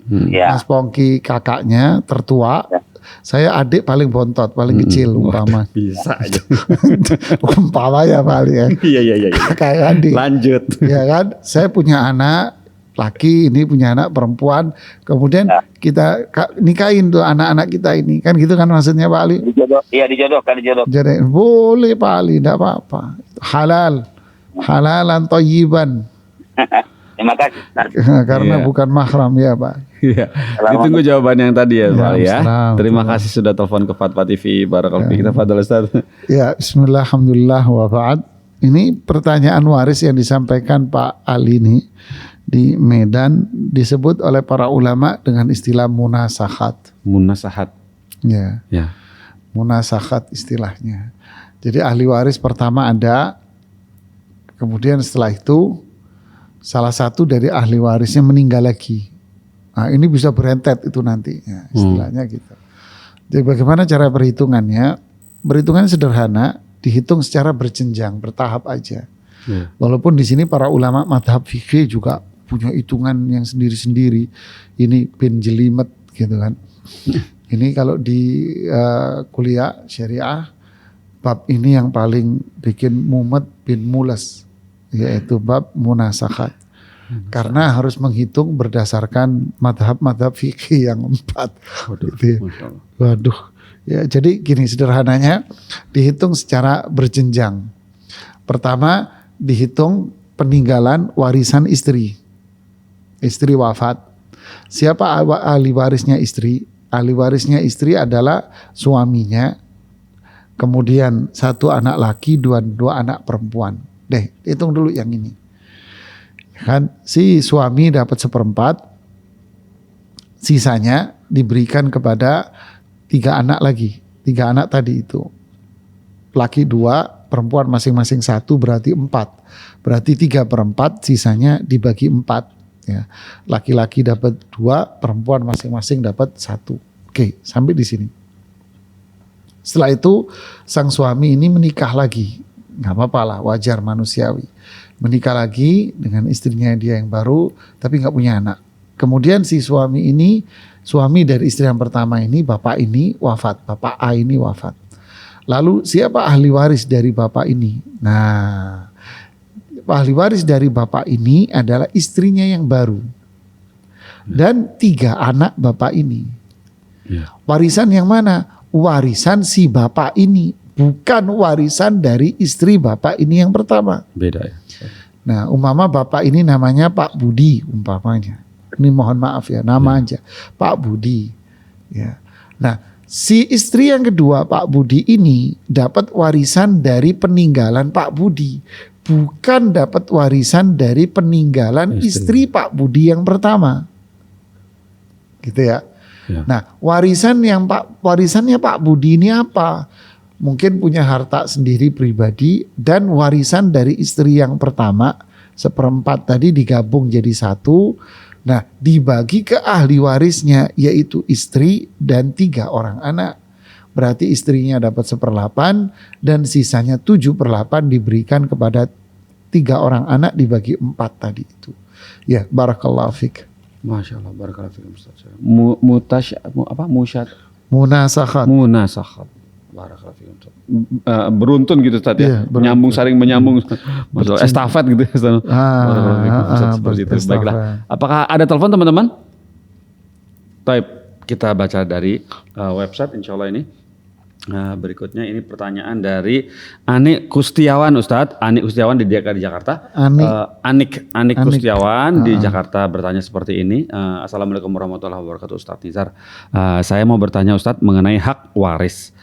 Mas Pongki kakaknya tertua. Saya adik paling bontot, paling kecil umpama. Bisa aja. Umpama ya Pak Ali ya. Iya. Kayak adik. Lanjut. Ya kan, saya punya anak laki, ini punya anak perempuan. Kemudian kita nikahin tuh anak-anak kita ini. Kan gitu kan maksudnya Pak Ali? Dijodohkan. Jadi boleh Pak Ali, tidak apa-apa. Halalan thayyiban. Terima kasih. Karena bukan mahram ya Pak. Iya. Ditunggu jawaban yang tadi ya Pak Ali ya. Terima kasih sudah telepon ke Fatwa TV. Barakallahu fiik. Kita fadhil Ustaz. Ya, bismillah, alhamdulillah wa ba'd. Ini pertanyaan waris yang disampaikan Pak Ali ini di Medan disebut oleh para ulama dengan istilah munasahat. Ya. Munasahat istilahnya. Jadi ahli waris pertama ada, kemudian setelah itu salah satu dari ahli warisnya meninggal lagi. Nah, ini bisa berentet itu nanti, ya, istilahnya gitu. Jadi bagaimana cara perhitungannya? Perhitungannya sederhana, dihitung secara berjenjang, bertahap aja. Walaupun di sini para ulama madhab fikih juga punya hitungan yang sendiri-sendiri. Ini bin jelimet gitu kan. Ini kalau di kuliah syariah, bab ini yang paling bikin mumet bin mules, yaitu bab munasakhat. Karena harus menghitung berdasarkan madhab-madhab fikih yang 4. Gitu ya. Waduh. Ya, jadi gini sederhananya, dihitung secara berjenjang. Pertama dihitung peninggalan warisan istri. Istri wafat. Siapa ahli warisnya istri? Ahli warisnya istri adalah suaminya, kemudian 1 anak laki, 2 anak perempuan. Hitung dulu yang ini. Kan si suami dapat 1/4, sisanya diberikan kepada 3 anak lagi. 3 anak tadi itu. Laki 2, perempuan masing-masing 1, berarti 4. Berarti 3/4, sisanya dibagi 4. Ya. Laki-laki dapat 2, perempuan masing-masing dapat 1. Oke, sampai di sini. Setelah itu sang suami ini menikah lagi. Gak apa-apa lah, wajar, manusiawi. Menikah lagi dengan istrinya dia yang baru, tapi gak punya anak. Kemudian si suami ini, suami dari istri yang pertama ini, bapak ini wafat, bapak A ini wafat. Lalu siapa ahli waris dari bapak ini? Nah, ahli waris dari bapak ini adalah istrinya yang baru. Dan 3 anak bapak ini. Warisan yang mana? Warisan si bapak ini, bukan warisan dari istri bapak ini yang pertama. Beda ya. Nah, umpama bapak ini namanya Pak Budi umpamanya. Ini mohon maaf ya, nama aja Pak Budi. Ya. Nah, si istri yang kedua Pak Budi ini dapat warisan dari peninggalan Pak Budi, bukan dapat warisan dari peninggalan istri Pak Budi yang pertama. Gitu ya. Nah, warisannya Pak Budi ini apa? Mungkin punya harta sendiri pribadi dan warisan dari istri yang pertama 1/4 tadi digabung jadi 1. Nah, dibagi ke ahli warisnya yaitu istri dan 3 orang anak. Berarti istrinya dapat 1/8 dan sisanya 7/8 diberikan kepada 3 orang anak dibagi 4 tadi itu. Ya, barakallahu fik. Masya Allah, barakallahu fikum Ustaz. Munasakhat. Barakallahu fikum Ustaz. Beruntun gitu Ustaz ya. Nyambung, saling menyambung. Estafet gitu Ustaz. Seperti itu. Baiklah. Apakah ada telepon teman-teman? Baik, kita baca dari website insya Allah ini. Berikutnya ini pertanyaan dari Anik Kustiawan Ustadz. Anik Kustiawan di Jakarta. Anik Kustiawan di Jakarta bertanya seperti ini. Assalamualaikum warahmatullahi wabarakatuh Ustadz Nizar. Saya mau bertanya Ustadz mengenai hak waris.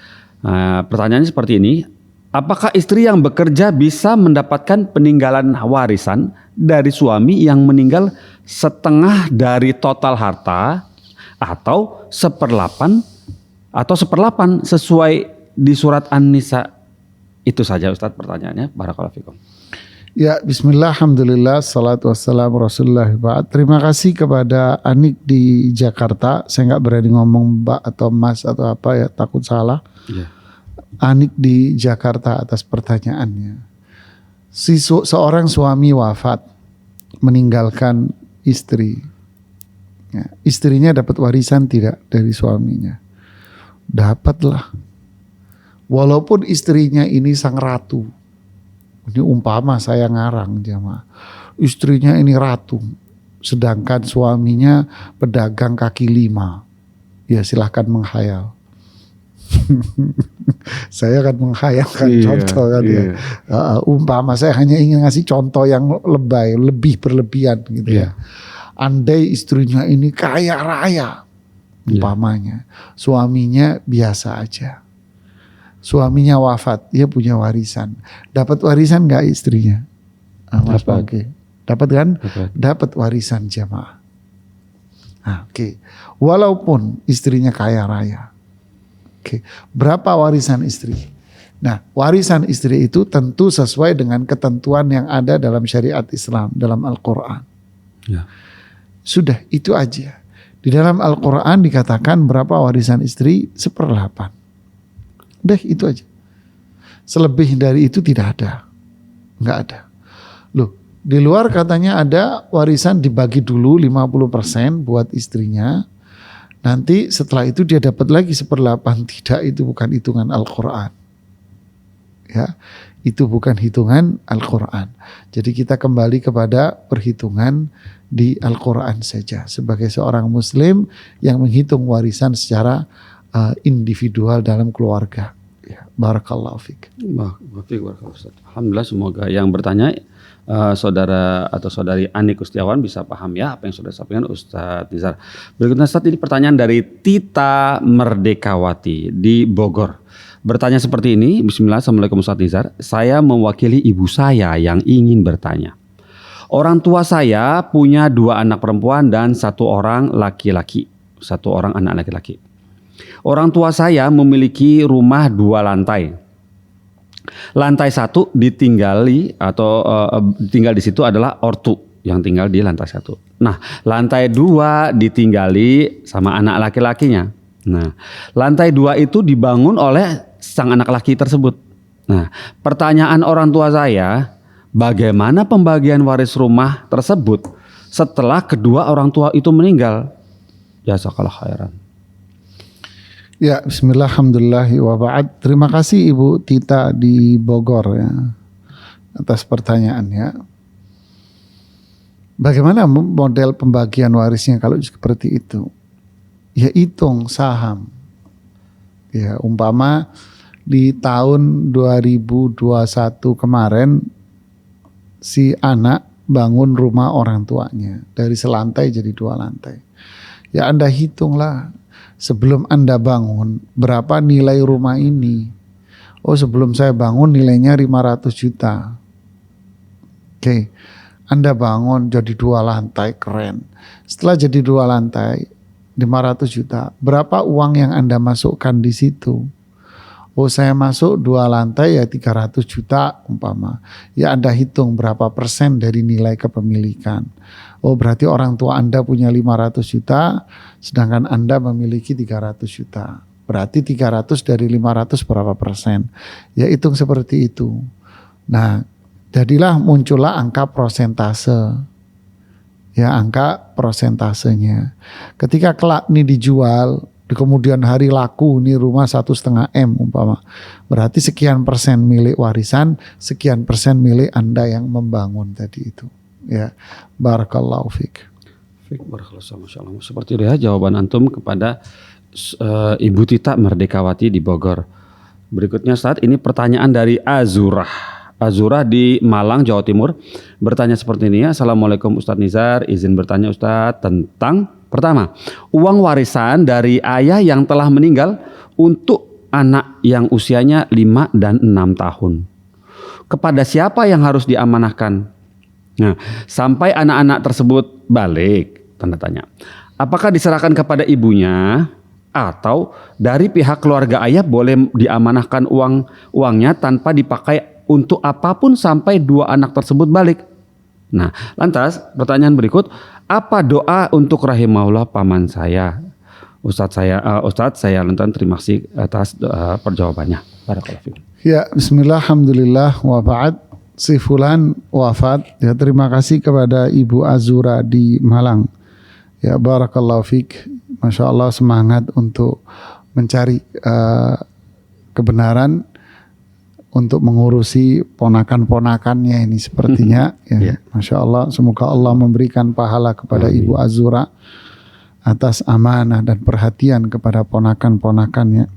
Pertanyaannya seperti ini. Apakah istri yang bekerja bisa mendapatkan peninggalan warisan dari suami yang meninggal setengah dari total harta atau 1/8 sesuai di surat An-Nisa? Itu saja Ustadz pertanyaannya. Barakallahu fikum. Ya, bismillah, alhamdulillah, salatu wassalamu rasulullah. Terima kasih kepada Anik di Jakarta. Saya nggak berani ngomong Mbak atau Mas atau apa ya, takut salah. Anik di Jakarta atas pertanyaannya. Seorang suami wafat meninggalkan istri. Ya, istrinya dapat warisan tidak dari suaminya? Dapatlah. Walaupun istrinya ini sang ratu. Ini umpama saya ngarang jamaah. Istrinya ini ratu. Sedangkan suaminya pedagang kaki 5. Ya silahkan menghayal. Saya akan menghayalkan contoh kan ya. Umpama saya hanya ingin ngasih contoh yang lebih berlebihan gitu ya. Andai istrinya ini kaya raya. Umpamanya suaminya biasa aja, suaminya wafat, dia punya warisan, dapat warisan nggak istrinya? Dapat kan? Dapat warisan jamaah. Oke. Walaupun istrinya kaya raya, berapa warisan istri? Nah, warisan istri itu tentu sesuai dengan ketentuan yang ada dalam syariat Islam, dalam Al-Quran. Sudah, itu aja. Di dalam Al-Quran dikatakan berapa warisan istri? 1/8. Udah itu aja. Selebih dari itu tidak ada. Enggak ada. Loh, Di luar katanya ada warisan dibagi dulu 50% buat istrinya. Nanti setelah itu dia dapat lagi 1/8. Tidak, itu bukan hitungan Al-Quran. Ya, itu bukan hitungan Al-Quran. Jadi kita kembali kepada perhitungan di Al-Quran saja. Sebagai seorang muslim yang menghitung warisan secara individual dalam keluarga. Ya, barakallahu fiik. Alhamdulillah, semoga yang bertanya saudara atau saudari Ani Kustiawan bisa paham ya apa yang sudah disampaikan Ustadz Nizar. Berikutnya Ustadz, ini pertanyaan dari Tita Merdekawati di Bogor. Bertanya seperti ini, Bismillah, Assalamualaikum Ustadz Nizar. Saya mewakili ibu saya yang ingin bertanya. Orang tua saya punya 2 anak perempuan dan 1 orang laki-laki. 1 orang anak laki-laki. Orang tua saya memiliki rumah 2 lantai. Lantai 1 ditinggali atau tinggal di situ adalah ortu yang tinggal di lantai 1. Nah, lantai 2 ditinggali sama anak laki-lakinya. Nah, lantai 2 itu dibangun oleh sang anak laki tersebut. Nah, pertanyaan orang tua saya, bagaimana pembagian waris rumah tersebut setelah kedua orang tua itu meninggal? Jazakallah khairan. Ya, bismillah, alhamdulillah wa ba'd. Terima kasih Ibu Tita di Bogor ya atas pertanyaannya. Bagaimana model pembagian warisnya kalau seperti itu? Ya hitung saham. Ya, umpama di tahun 2021 kemarin si anak bangun rumah orang tuanya dari selantai jadi 2 lantai. Ya Anda hitunglah sebelum Anda bangun berapa nilai rumah ini. Oh, sebelum saya bangun nilainya 500 juta. Oke. Anda bangun jadi 2 lantai, keren. Setelah jadi 2 lantai 500 juta. Berapa uang yang Anda masukkan di situ? Oh, saya masuk 2 lantai ya 300 juta umpama. Ya Anda hitung berapa persen dari nilai kepemilikan. Oh, berarti orang tua Anda punya 500 juta, sedangkan Anda memiliki 300 juta. Berarti 300 dari 500 berapa persen? Ya hitung seperti itu. Nah, jadilah muncullah angka prosentase. Ya, angka prosentasenya. Ketika kelak ini dijual, di kemudian hari laku ini rumah 1,5 M umpama. Berarti sekian persen milik warisan, sekian persen milik Anda yang membangun tadi itu. Ya, barakallahu fiik. Barakallahu. Seperti itu ya jawaban antum kepada Ibu Tita Merdekawati di Bogor. Berikutnya saat ini pertanyaan dari Azurah di Malang, Jawa Timur. Bertanya seperti ini ya. Assalamualaikum Ustadz Nizar. Izin bertanya Ustadz tentang pertama, uang warisan dari ayah yang telah meninggal untuk anak yang usianya 5 dan 6 tahun. Kepada siapa yang harus diamanahkan? Nah, sampai anak-anak tersebut balik, tanda tanya. Apakah diserahkan kepada ibunya atau dari pihak keluarga ayah boleh diamanahkan uangnya tanpa dipakai untuk apapun sampai 2 anak tersebut balik? Nah, lantas pertanyaan berikut, apa doa untuk rahimahullah paman saya? Ustadz saya lantas terima kasih atas perjawabannya. Barakallahu fiik. Ya, bismillah, alhamdulillah wa ba'd. Si fulan wafat. Ya, terima kasih kepada Ibu Azura di Malang. Ya, barakallahu fiik. Masya Allah, semangat untuk mencari kebenaran, untuk mengurusi ponakan-ponakannya ini sepertinya. Ya, Masya Allah, semoga Allah memberikan pahala kepada Ibu Azura atas amanah dan perhatian kepada ponakan-ponakannya.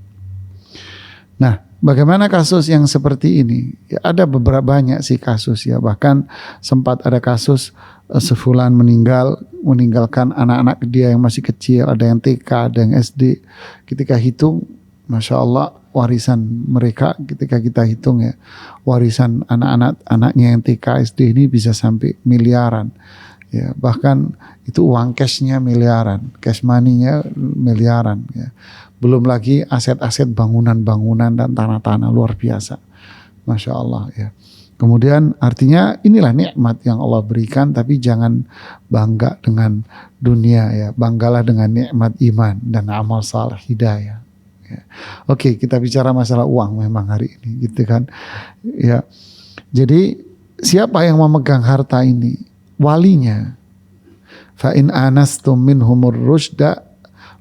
Nah, bagaimana kasus yang seperti ini? Ya, ada beberapa banyak sih kasus ya. Bahkan sempat ada kasus sefulan meninggalkan anak-anak dia yang masih kecil. Ada yang TK, ada yang SD. Ketika hitung, Masya Allah, warisan mereka ketika kita hitung ya, warisan anaknya yang TK, SD ini bisa sampai miliaran. Ya, bahkan itu uang cashnya miliaran, cash money-nya miliaran ya. Belum lagi aset-aset bangunan-bangunan dan tanah-tanah luar biasa. Masya Allah ya. Kemudian artinya inilah nikmat yang Allah berikan, tapi jangan bangga dengan dunia ya. Banggalah dengan nikmat iman dan amal saleh hidayah. Ya. Oke, kita bicara masalah uang memang hari ini gitu kan. Ya. Jadi siapa yang memegang harta ini? Walinya. Fa in anastum minhumur rusyda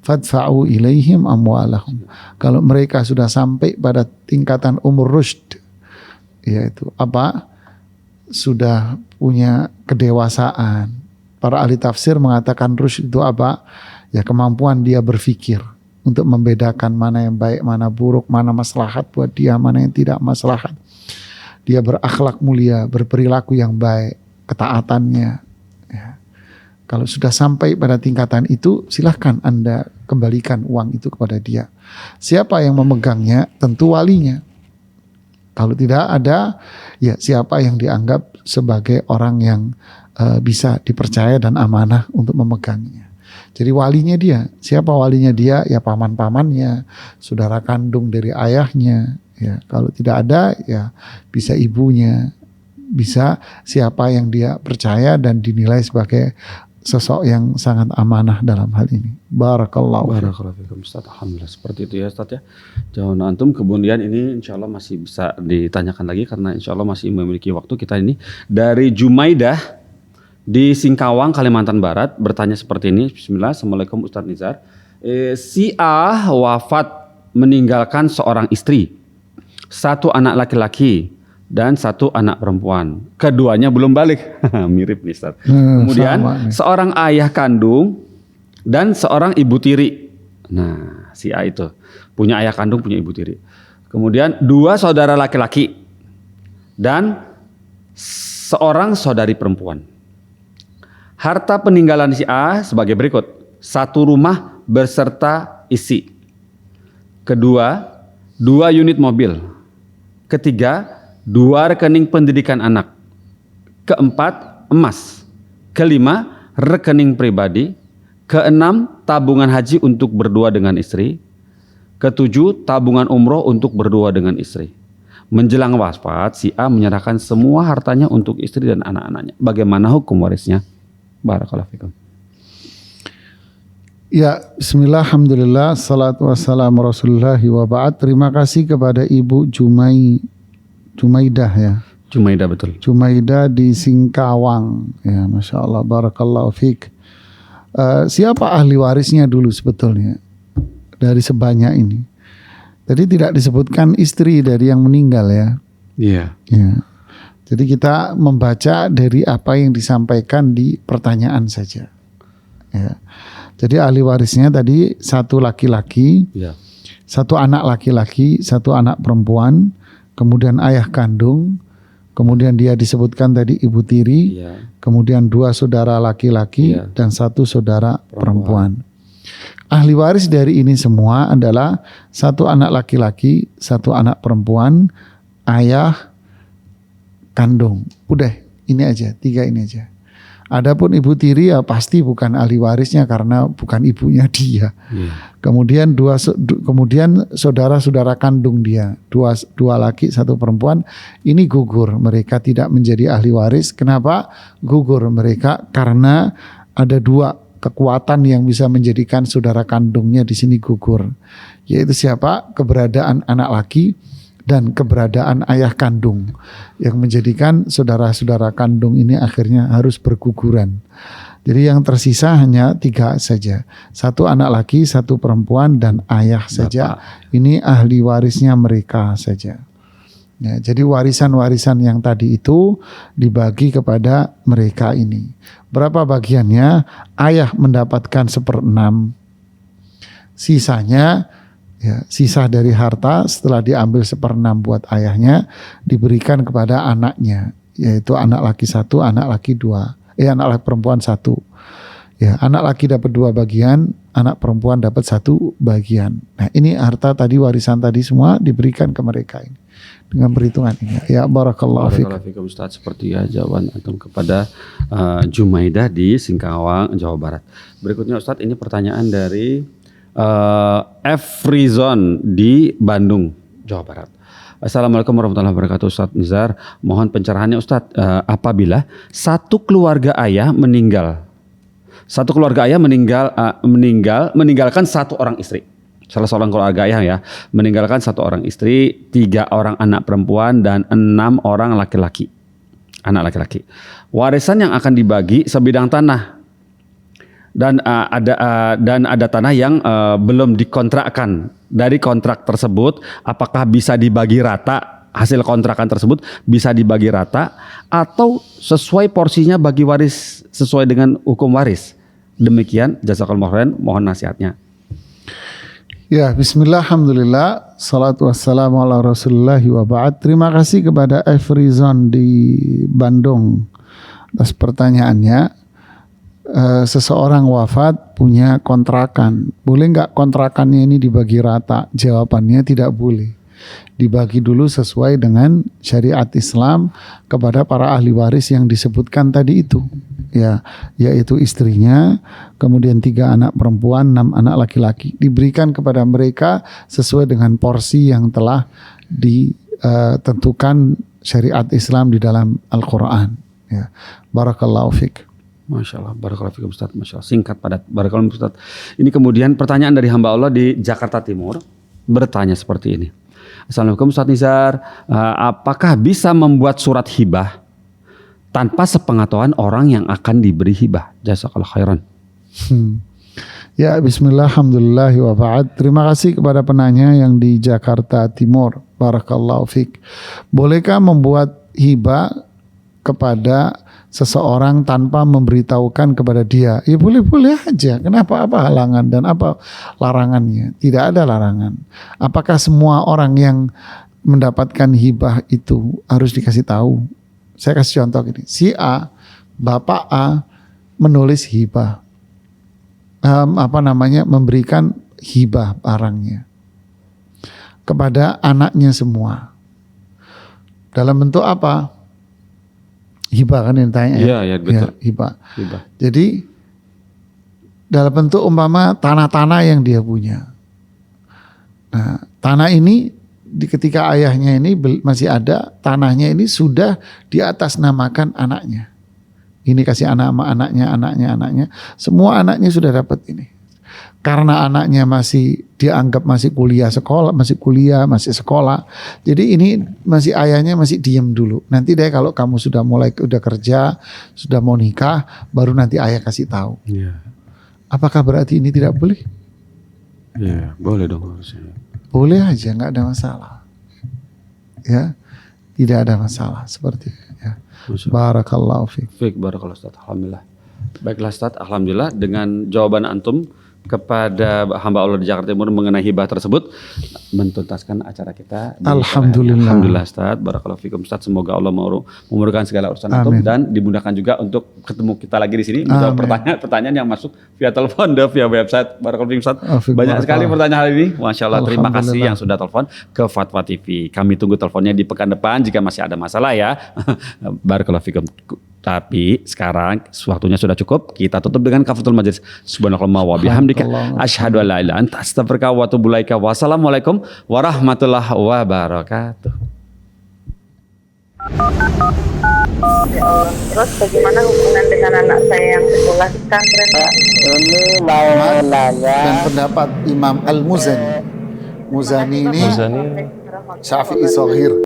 fadfa'u ilaihim amwalahum. Kalau mereka sudah sampai pada tingkatan umur rusyd, yaitu apa? Sudah punya kedewasaan. Para ahli tafsir mengatakan rusyd itu apa? Ya, kemampuan dia berpikir untuk membedakan mana yang baik, mana buruk, mana maslahat buat dia, mana yang tidak maslahat. Dia berakhlak mulia, berperilaku yang baik, ketaatannya. Ya. Kalau sudah sampai pada tingkatan itu, silahkan Anda kembalikan uang itu kepada dia. Siapa yang memegangnya? Tentu walinya. Kalau tidak ada, ya siapa yang dianggap sebagai orang yang bisa dipercaya dan amanah untuk memegangnya. Jadi walinya dia. Siapa walinya dia? Ya paman-pamannya, saudara kandung dari ayahnya. Ya, kalau tidak ada, ya bisa ibunya, bisa siapa yang dia percaya dan dinilai sebagai sosok yang sangat amanah dalam hal ini. Barakallahu fikum Ustaz. Alhamdulillah, seperti itu ya Ustaz ya. Jawaban antum. Kemudian ini insya Allah masih bisa ditanyakan lagi karena insya Allah masih memiliki waktu. Kita ini dari Jumaidah di Singkawang, Kalimantan Barat bertanya seperti ini. Bismillah. Assalamualaikum Ustaz Nizar. Si A wafat meninggalkan seorang istri, 1 anak laki-laki dan 1 anak perempuan. Keduanya belum balik. Mirip nih Ustaz. Kemudian seorang ayah kandung dan seorang ibu tiri. Nah, si A itu punya ayah kandung, punya ibu tiri. Kemudian 2 saudara laki-laki dan seorang saudari perempuan. Harta peninggalan si A sebagai berikut. 1 rumah beserta isi. Kedua, 2 unit mobil. Ketiga, 2 rekening pendidikan anak. Keempat, emas. Kelima, rekening pribadi. Keenam, tabungan haji untuk berdua dengan istri. Ketujuh, tabungan umroh untuk berdua dengan istri. Menjelang wafat, si A menyerahkan semua hartanya untuk istri dan anak-anaknya. Bagaimana hukum warisnya? Barakallahu fikum. Ya, bismillah, alhamdulillah, salatu wassalamu rasulullahi wa ba'd. Terima kasih kepada Ibu Jumaidah ya. Jumaidah, betul. Jumaidah di Singkawang. Ya, Masya Allah, barakallahu fiqh. Siapa ahli warisnya dulu sebetulnya dari sebanyak ini? Tadi tidak disebutkan istri dari yang meninggal ya. Iya. Ya. Jadi kita membaca dari apa yang disampaikan di pertanyaan saja. Ya. Jadi ahli warisnya tadi 1 laki-laki, 1 anak laki-laki, 1 anak perempuan, kemudian ayah kandung, kemudian dia disebutkan tadi ibu tiri, kemudian 2 saudara laki-laki dan 1 saudara perempuan. Ahli waris dari ini semua adalah 1 anak laki-laki, 1 anak perempuan, ayah, kandung. Udah, ini aja, 3 ini aja. Adapun ibu tiri ya pasti bukan ahli warisnya karena bukan ibunya dia. Kemudian kemudian saudara-saudara kandung dia, 2 laki 1 perempuan, ini gugur, mereka tidak menjadi ahli waris. Kenapa gugur mereka? Karena ada 2 kekuatan yang bisa menjadikan saudara kandungnya di sini gugur, yaitu siapa? Keberadaan anak laki dan keberadaan ayah kandung yang menjadikan saudara-saudara kandung ini akhirnya harus berguguran. Jadi yang tersisa hanya 3 saja. 1 anak laki, 1 perempuan dan ayah saja. Ini ahli warisnya mereka saja. Ya, jadi warisan-warisan yang tadi itu dibagi kepada mereka ini. Berapa bagiannya? Ayah mendapatkan 1/6. Sisanya ya, sisa dari harta setelah diambil 1/6 buat ayahnya diberikan kepada anaknya, yaitu anak laki 1, anak laki 2, anak laki perempuan 1. Ya, anak laki dapat 2 bagian, anak perempuan dapat 1 bagian. Nah, ini harta tadi, warisan tadi semua diberikan ke mereka ini dengan perhitungan ini. Ya, barakallahu fikum Ustaz. Seperti ya jawaban antum kepada Jumaidah di Singkawang, Jawa Barat. Berikutnya Ustaz, ini pertanyaan dari F. Rizon di Bandung, Jawa Barat. Assalamualaikum warahmatullahi wabarakatuh Ustaz Nizar. Mohon pencerahannya Ustaz, apabila satu keluarga ayah meninggalkan 1 orang istri. Salah seorang keluarga ayah ya, meninggalkan 1 orang istri, 3 orang anak perempuan dan 6 orang laki-laki. anak laki-laki. Warisan yang akan dibagi sebidang tanah dan ada tanah yang belum dikontrakkan. Dari kontrak tersebut, apakah bisa dibagi rata? Hasil kontrakan tersebut bisa dibagi rata atau sesuai porsinya bagi waris sesuai dengan hukum waris. Demikian, jazakallahu khairan, mohon nasihatnya. Ya, bismillah, alhamdulillah, salatu wassalamu ala rasulullah wa ba'd. Terima kasih kepada Efrizon di Bandung atas pertanyaannya. Seseorang wafat punya kontrakan, boleh nggak kontrakannya ini dibagi rata? Jawabannya tidak boleh. Dibagi dulu sesuai dengan syariat Islam kepada para ahli waris yang disebutkan tadi itu, ya, yaitu istrinya, kemudian 3 anak perempuan, 6 anak laki-laki, diberikan kepada mereka sesuai dengan porsi yang telah ditentukan syariat Islam di dalam Al-Quran. Ya, barakallahu fiik. Masya Allah, barakallahu fiikum Ustaz. Masya Allah, singkat padat, barakallahu Ustaz. Ini kemudian pertanyaan dari hamba Allah di Jakarta Timur bertanya seperti ini. Assalamualaikum Ustaz Nizar, apakah bisa membuat surat hibah tanpa sepengetahuan orang yang akan diberi hibah? Jazakallahu khairan. Ya, bismillah, alhamdulillah wa ba'd. Terima kasih kepada penanya yang di Jakarta Timur. Barakallahu fiik. Bolehkah membuat hibah kepada seseorang tanpa memberitahukan kepada dia? Ya boleh-boleh aja. Kenapa? Apa halangan dan apa larangannya? Tidak ada larangan. Apakah semua orang yang mendapatkan hibah itu harus dikasih tahu? Saya kasih contoh gini. Si A, Bapak A menulis hibah. Memberikan hibah barangnya kepada anaknya semua. Dalam bentuk apa? Hibah kan yang ditanya. Iya, betul. Ya, hibah. Jadi dalam bentuk umpama tanah-tanah yang dia punya. Nah, tanah ini ketika ayahnya ini masih ada, tanahnya ini sudah diatasnamakan anaknya. Ini kasih anaknya. Semua anaknya sudah dapat ini. Karena anaknya masih dianggap masih masih sekolah. Jadi ini masih ayahnya masih diem dulu. Nanti deh kalau kamu sudah kerja, sudah mau nikah, baru nanti ayah kasih tahu. Yeah. Apakah berarti ini tidak boleh? Ya, boleh dong harusnya. Boleh aja, nggak ada masalah. Ya, tidak ada masalah seperti itu. Ya. Barakallahu fiik. Barakallahu Ustaz. Alhamdulillah. Baiklah Ustaz, alhamdulillah dengan jawaban antum kepada hamba Allah di Jakarta Timur mengenai hibah tersebut mentuntaskan acara kita. Alhamdulillah. Alhamdulillah Ustaz, barakallahu fikum Ustaz. Semoga Allah memurahkan segala urusan antum dan dimudahkan juga untuk ketemu kita lagi di sini. Menjawab pertanyaan yang masuk via telepon dan via website. Barakallahu fikum Ustaz. Banyak sekali pertanyaan hari ini. Masya Allah, terima kasih yang sudah telepon ke Fatwa TV. Kami tunggu teleponnya di pekan depan jika masih ada masalah ya. Barakallahu fikum. Tapi sekarang waktunya sudah cukup. Kita tutup dengan kafaratul majelis. Subhanallah wa bihamdika asyhadu an la ilaha illa anta astaghfiruka wa atubu ilaika. Wassalamualaikum warahmatullahi wabarakatuh. Ya Allah. Terus bagaimana hubungan dengan anak saya yang sekolah di pesantren? Ini mau nanya. Dan pendapat Imam Al-Muzani. Muzani ini Syafi'i Shaghir.